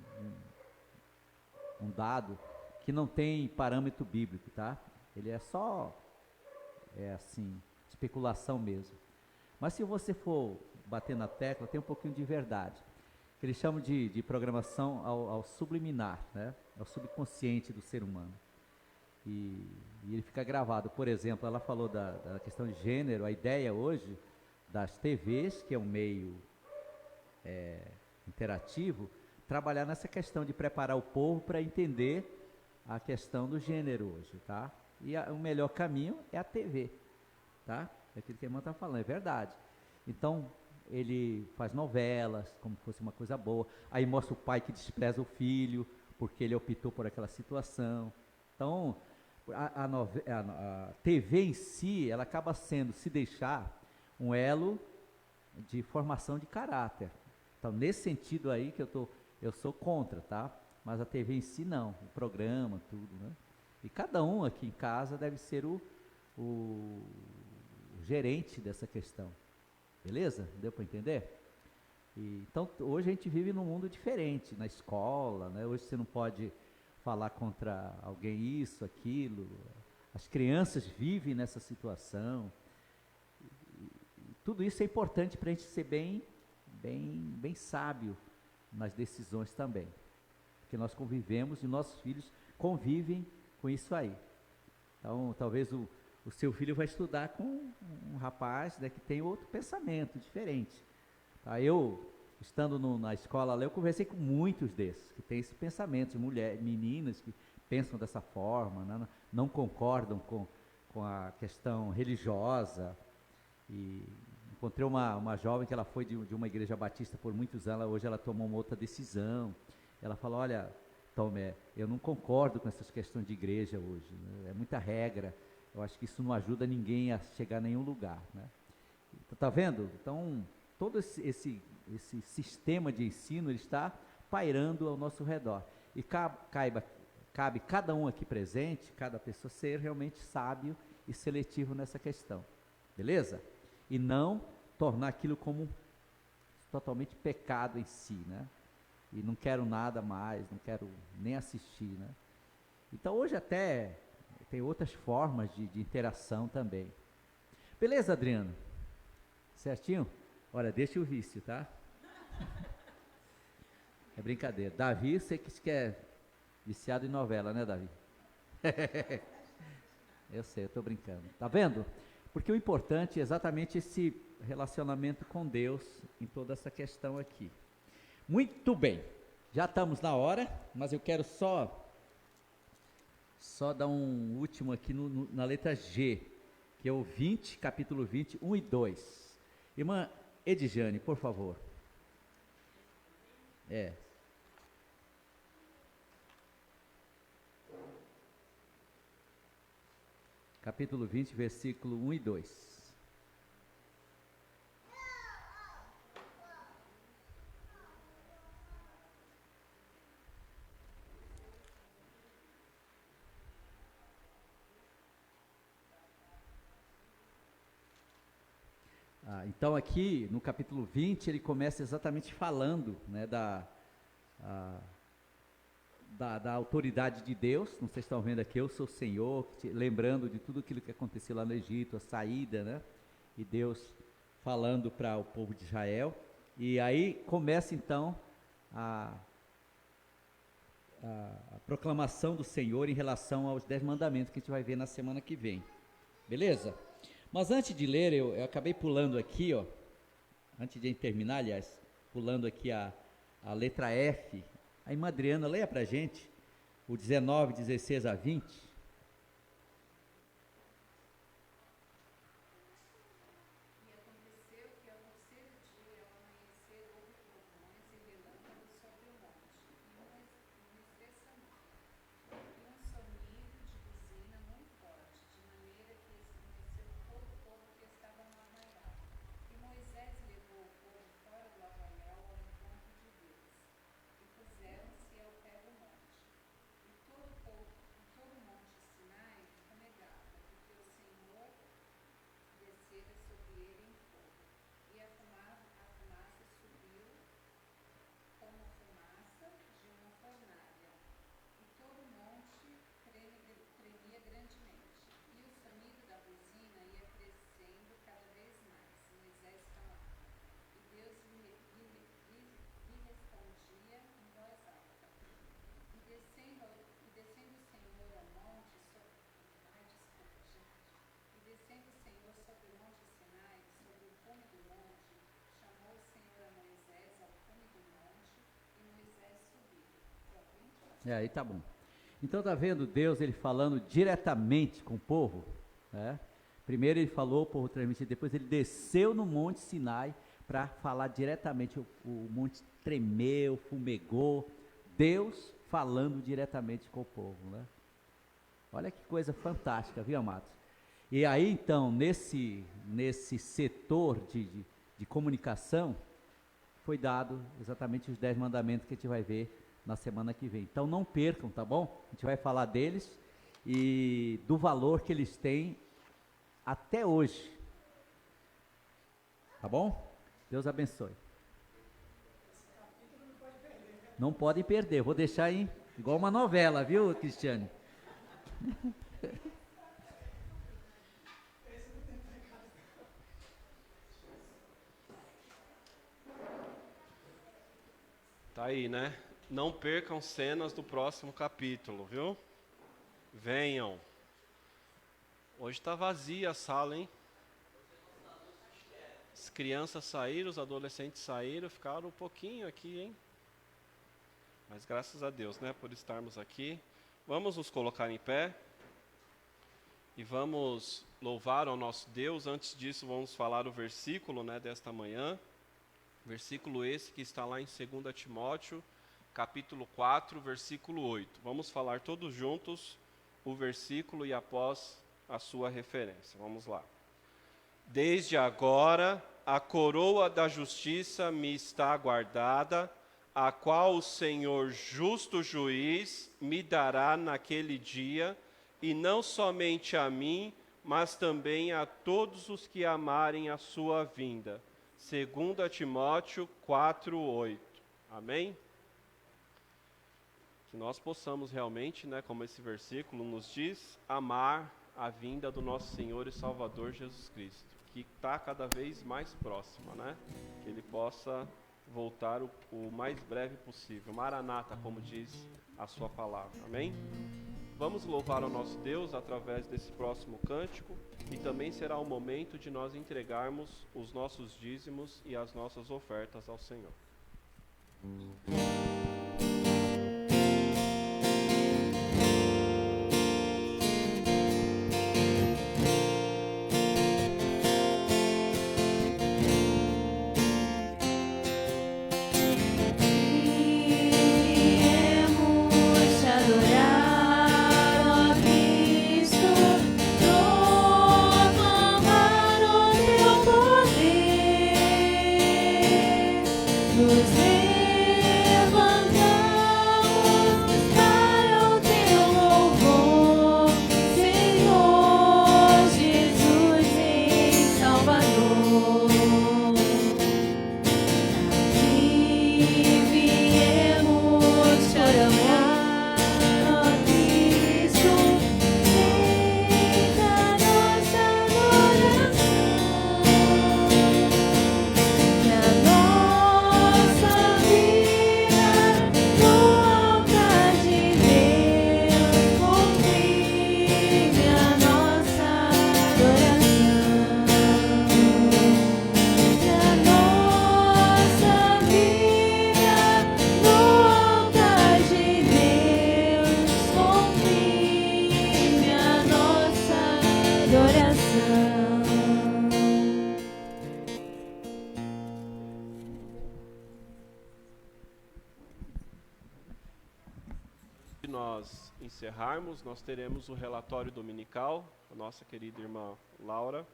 dado que não tem parâmetro bíblico, tá? Ele é só, assim, especulação mesmo. Mas se você for bater na tecla, tem um pouquinho de verdade. Que eles chamam de programação ao subliminar, né? Ao subconsciente do ser humano. E ele fica gravado. Por exemplo, ela falou da questão de gênero, a ideia hoje das TVs, que é um meio interativo, trabalhar nessa questão de preparar o povo para entender a questão do gênero hoje, tá? E o melhor caminho é a TV, tá? É aquilo que a irmã está falando, é verdade. Então, ele faz novelas, como se fosse uma coisa boa. Aí mostra o pai que despreza o filho, porque ele optou por aquela situação. Então, a TV em si, ela acaba sendo, se deixar, um elo de formação de caráter. Então, nesse sentido aí que eu sou contra, tá? Mas a TV em si não, o programa, tudo, né? E cada um aqui em casa deve ser o gerente dessa questão. Beleza? Deu para entender? Então, hoje a gente vive num mundo diferente, na escola, né? Hoje você não pode falar contra alguém isso, aquilo. As crianças vivem nessa situação. Tudo isso é importante para a gente ser bem sábio nas decisões também. Porque nós convivemos e nossos filhos convivem com isso aí. Então, talvez o seu filho vai estudar com um rapaz, né, que tem outro pensamento diferente. Tá? Eu, estando na escola lá, eu conversei com muitos desses, que têm esse pensamento, meninas que pensam dessa forma, né, não concordam com a questão religiosa. E encontrei uma jovem que ela foi de uma igreja batista por muitos anos, hoje ela tomou uma outra decisão. Ela falou, olha, Tomé, eu não concordo com essas questões de igreja hoje, né? É muita regra, eu acho que isso não ajuda ninguém a chegar a nenhum lugar, né? Tá vendo? Então, todo esse sistema de ensino, ele está pairando ao nosso redor. E cabe cada um aqui presente, cada pessoa, ser realmente sábio e seletivo nessa questão. Beleza? E não tornar aquilo como totalmente pecado em si, né? E não quero nada mais, não quero nem assistir, né? Então hoje até tem outras formas de interação também. Beleza, Adriano? Certinho? Olha, deixa o vício, tá? É brincadeira. Davi, você que é viciado em novela, né, Davi? Eu sei, eu estou brincando. Tá vendo? Porque o importante é exatamente esse relacionamento com Deus em toda essa questão aqui. Muito bem, já estamos na hora, mas eu quero só dar um último aqui na letra G, que é o 20, capítulo 20, 1 e 2. Irmã Edjane, por favor. Capítulo 20, versículo 1 e 2. Então aqui no capítulo 20 ele começa exatamente falando, né, da autoridade de Deus. Não sei se estão vendo aqui, eu sou o Senhor, lembrando de tudo aquilo que aconteceu lá no Egito, a saída, né, e Deus falando para o povo de Israel. E aí começa então a proclamação do Senhor em relação aos 10 mandamentos que a gente vai ver na semana que vem. Beleza? Mas antes de ler, eu acabei pulando aqui, ó, antes de terminar, aliás, pulando aqui a letra F. A irmã Adriana, leia para a gente o 19, 16 a 20. Aí tá bom. Então tá vendo Deus, ele falando diretamente com o povo, né? Primeiro ele falou, o povo transmitiu, depois ele desceu no monte Sinai para falar diretamente. O monte tremeu, fumegou. Deus falando diretamente com o povo, né? Olha que coisa fantástica, viu, amados? E aí, então, nesse setor de comunicação, foi dado exatamente os 10 mandamentos que a gente vai ver na semana que vem. Então, não percam, tá bom? A gente vai falar deles e do valor que eles têm até hoje. Tá bom? Deus abençoe. Não podem perder, vou deixar aí igual uma novela, viu, Cristiane? Tá aí, né? Não percam cenas do próximo capítulo, viu? Venham. Hoje está vazia a sala, hein? As crianças saíram, os adolescentes saíram, ficaram um pouquinho aqui, hein? Mas graças a Deus, né, por estarmos aqui. Vamos nos colocar em pé e vamos louvar ao nosso Deus. Antes disso, vamos falar o versículo, né, desta manhã. Versículo esse que está lá em 2 Timóteo, capítulo 4, versículo 8. Vamos falar todos juntos o versículo e após a sua referência. Vamos lá. Desde agora, a coroa da justiça me está guardada, a qual o Senhor justo juiz me dará naquele dia, e não somente a mim, mas também a todos os que amarem a sua vinda. 2 Timóteo 4:8. Amém? Que nós possamos realmente, né, como esse versículo nos diz, amar a vinda do nosso Senhor e Salvador Jesus Cristo, que está cada vez mais próxima, né? Que Ele possa voltar o mais breve possível. Maranata, como diz a sua palavra. Amém? Vamos louvar ao nosso Deus através desse próximo cântico e também será o momento de nós entregarmos os nossos dízimos e as nossas ofertas ao Senhor. Nós encerrarmos, nós teremos o relatório dominical, a nossa querida irmã Laura.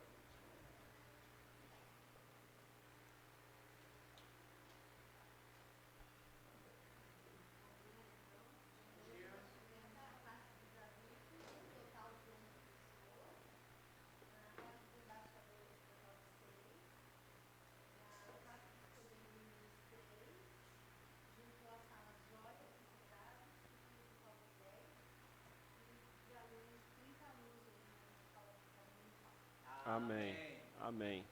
Amém, amém.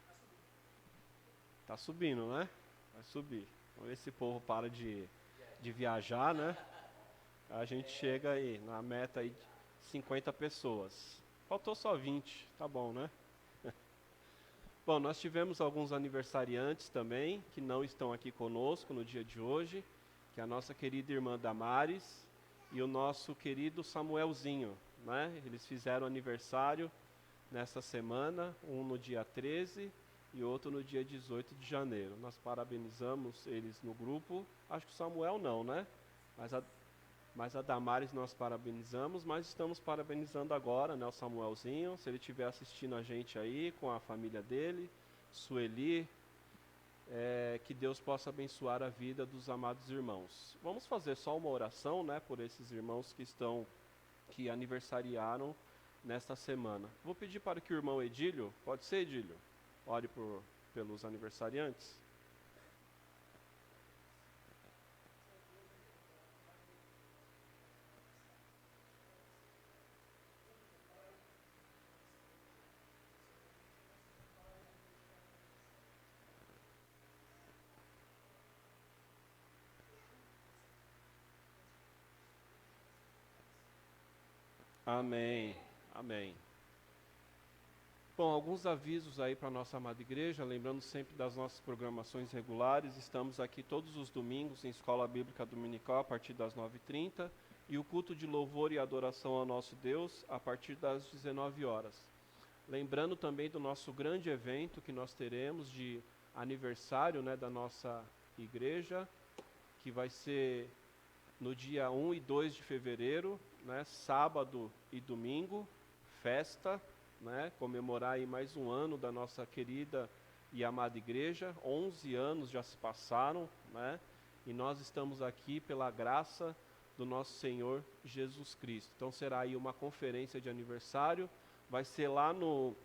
Tá subindo, né? Vai subir. Vamos ver se o povo para de viajar, né? A gente chega aí na meta aí de 50 pessoas. Faltou só 20, tá bom, né? Bom, nós tivemos alguns aniversariantes também, que não estão aqui conosco no dia de hoje, que é a nossa querida irmã Damares e o nosso querido Samuelzinho, né? Eles fizeram aniversário nessa semana, um no dia 13 e outro no dia 18 de janeiro. Nós parabenizamos eles no grupo, acho que o Samuel não, né? Mas a Damares nós parabenizamos, mas estamos parabenizando agora, né, o Samuelzinho, se ele estiver assistindo a gente aí, com a família dele, Sueli, que Deus possa abençoar a vida dos amados irmãos. Vamos fazer só uma oração, né, por esses irmãos que aniversariaram nesta semana. Vou pedir para que o irmão Edílio, pode ser, Edílio? Ore pelos aniversariantes. Amém, amém. Bom, alguns avisos aí para a nossa amada igreja, lembrando sempre das nossas programações regulares. Estamos aqui todos os domingos em Escola Bíblica Dominical a partir das 9h30 e o culto de louvor e adoração ao nosso Deus a partir das 19 horas. Lembrando também do nosso grande evento que nós teremos de aniversário, né, da nossa igreja, que vai ser no dia 1 e 2 de fevereiro, né, sábado e domingo, festa, né, comemorar aí mais um ano da nossa querida e amada igreja. 11 anos já se passaram, né, e nós estamos aqui pela graça do nosso Senhor Jesus Cristo. Então será aí uma conferência de aniversário, vai ser lá no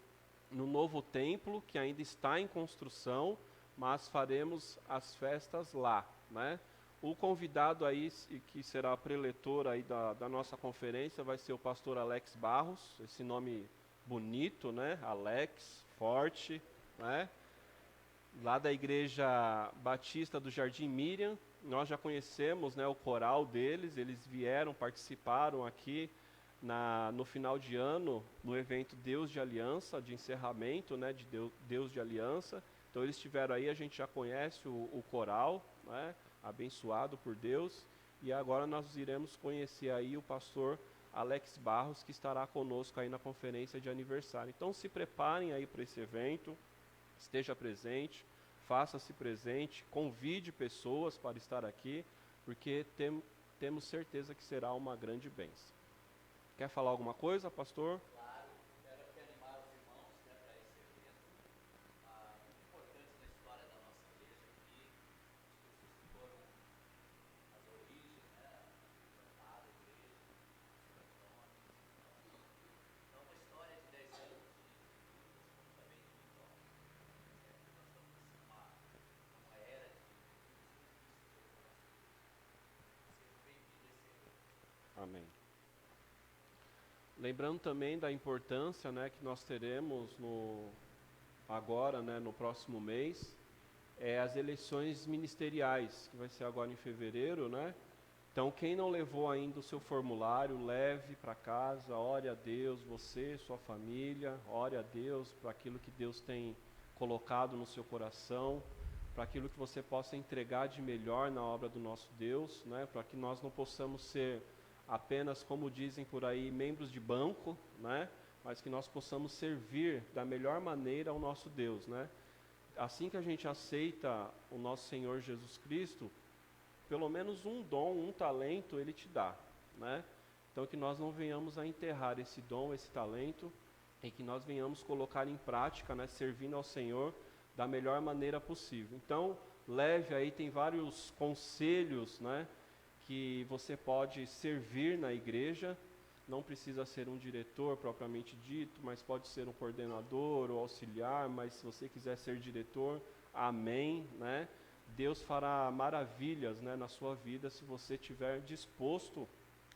novo templo, que ainda está em construção, mas faremos as festas lá, né. O convidado aí, que será preletor aí da nossa conferência, vai ser o pastor Alex Barros, esse nome bonito, né? Alex, forte, né? Lá da Igreja Batista do Jardim Miriam. Nós já conhecemos, né, o coral deles, eles vieram, participaram aqui no final de ano, no evento Deus de Aliança, de encerramento, né, de Deus de Aliança. Então eles estiveram aí, a gente já conhece o coral, né? Abençoado por Deus, e agora nós iremos conhecer aí o pastor Alex Barros, que estará conosco aí na conferência de aniversário. Então se preparem aí para esse evento, esteja presente, faça-se presente, convide pessoas para estar aqui, porque temos certeza que será uma grande bênção. Quer falar alguma coisa, pastor? Amém. Lembrando também da importância, né, que nós teremos agora, né, no próximo mês, as eleições ministeriais, que vai ser agora em fevereiro, né? Então, quem não levou ainda o seu formulário, leve para casa, ore a Deus, você, sua família, ore a Deus para aquilo que Deus tem colocado no seu coração, para aquilo que você possa entregar de melhor na obra do nosso Deus, né? Para que nós não possamos ser apenas, como dizem por aí, membros de banco, né? Mas que nós possamos servir da melhor maneira ao nosso Deus, né? Assim que a gente aceita o nosso Senhor Jesus Cristo, pelo menos um dom, um talento Ele te dá, né? Então que nós não venhamos a enterrar esse dom, esse talento, e que nós venhamos colocar em prática, né? Servindo ao Senhor da melhor maneira possível. Então, leve aí, tem vários conselhos, né? Que você pode servir na igreja, não precisa ser um diretor propriamente dito, mas pode ser um coordenador ou auxiliar, mas se você quiser ser diretor, amém, né? Deus fará maravilhas, né, na sua vida se você estiver disposto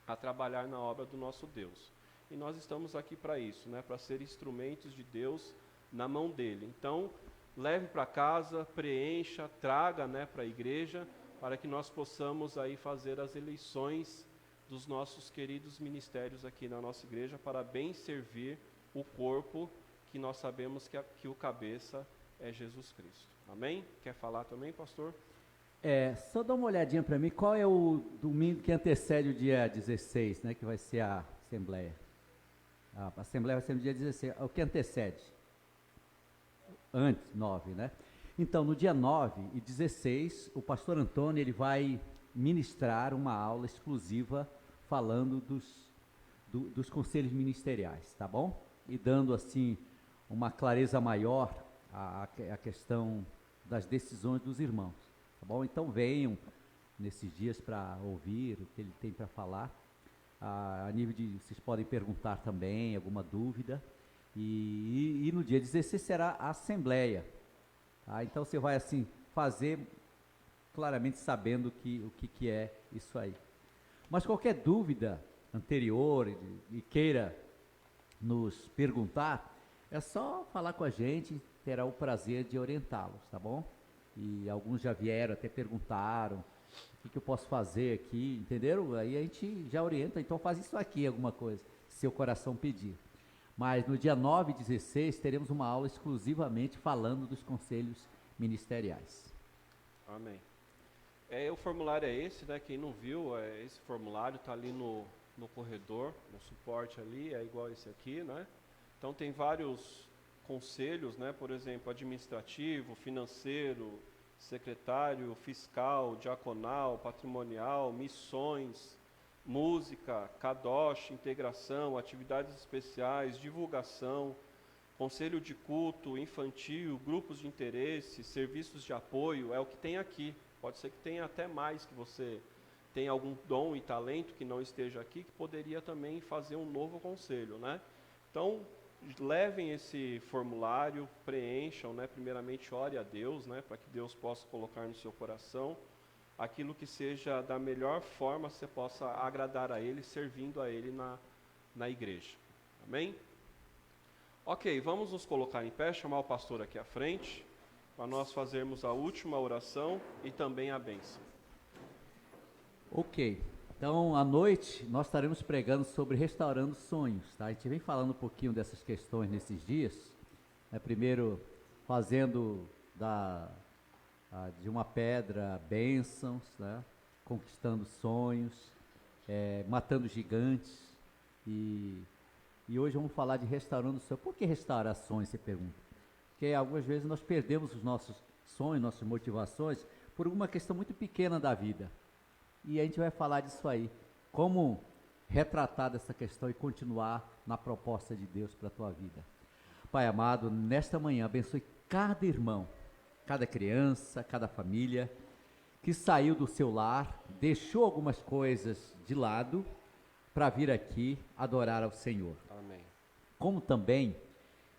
a trabalhar na obra do nosso Deus. E nós estamos aqui para isso, né, para ser instrumentos de Deus na mão dele. Então, leve para casa, preencha, traga, né, para a igreja, para que nós possamos aí fazer as eleições dos nossos queridos ministérios aqui na nossa igreja, para bem servir o corpo, que nós sabemos que o cabeça é Jesus Cristo. Amém? Quer falar também, pastor? Só dá uma olhadinha para mim, qual é o domingo que antecede o dia 16, né, que vai ser a Assembleia? A Assembleia vai ser no dia 16, o que antecede? Antes, 9, né? Então, no dia 9 e 16, o pastor Antônio ele vai ministrar uma aula exclusiva falando dos conselhos ministeriais, tá bom? E dando, assim, uma clareza maior à questão das decisões dos irmãos, tá bom? Então, venham nesses dias para ouvir o que ele tem para falar. A nível de, vocês podem perguntar também, alguma dúvida. E no dia 16 será a assembleia. Tá? Então você vai assim fazer claramente sabendo o que é isso aí. Mas qualquer dúvida anterior e queira nos perguntar, é só falar com a gente, terá o prazer de orientá-los, tá bom? E alguns já vieram, até perguntaram, o que eu posso fazer aqui, entenderam? Aí a gente já orienta, então faz isso aqui, alguma coisa, se seu coração pedir. Mas no dia 9 e 16 teremos uma aula exclusivamente falando dos conselhos ministeriais. Amém. O formulário é esse, né? Quem não viu, esse formulário está ali no corredor, no suporte ali, é igual esse aqui, né? Então tem vários conselhos, né? Por exemplo, administrativo, financeiro, secretário, fiscal, diaconal, patrimonial, missões, música, kadosh, integração, atividades especiais, divulgação, conselho de culto, infantil, grupos de interesse, serviços de apoio, é o que tem aqui. Pode ser que tenha até mais, que você tem algum dom e talento que não esteja aqui, que poderia também fazer um novo conselho, né? Então, levem esse formulário, preencham, né? Primeiramente, ore a Deus, né? Para que Deus possa colocar no seu coração aquilo que seja da melhor forma, você possa agradar a Ele, servindo a Ele na igreja. Amém? Ok, vamos nos colocar em pé, chamar o pastor aqui à frente, para nós fazermos a última oração e também a bênção. Ok, então à noite nós estaremos pregando sobre restaurando sonhos, tá? A gente vem falando um pouquinho dessas questões nesses dias, né? Primeiro fazendo de uma pedra bênçãos, né? Conquistando sonhos, matando gigantes, e hoje vamos falar de restaurando sonhos. Por que restaurar sonhos, você pergunta? Porque algumas vezes nós perdemos os nossos sonhos, nossas motivações, por uma questão muito pequena da vida. E a gente vai falar disso aí, como retratar dessa questão e continuar na proposta de Deus para a tua vida. Pai amado, nesta manhã abençoe cada irmão, cada criança, cada família que saiu do seu lar, deixou algumas coisas de lado para vir aqui adorar ao Senhor. Amém. Como também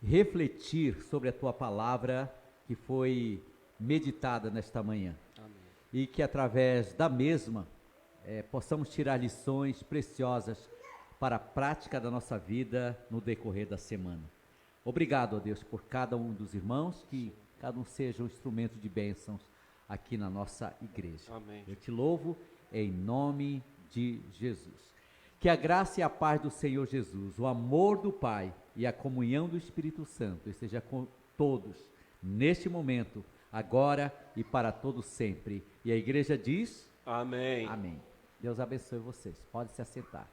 refletir sobre a tua palavra que foi meditada nesta manhã. Amém. E que através da mesma possamos tirar lições preciosas para a prática da nossa vida no decorrer da semana. Obrigado, ó Deus, por cada um dos irmãos, que cada um seja um instrumento de bênçãos aqui na nossa igreja. Amém. Eu te louvo em nome de Jesus. Que a graça e a paz do Senhor Jesus, o amor do Pai e a comunhão do Espírito Santo esteja com todos neste momento, agora e para todos sempre. E a igreja diz: Amém. Amém. Deus abençoe vocês. Pode se assentar.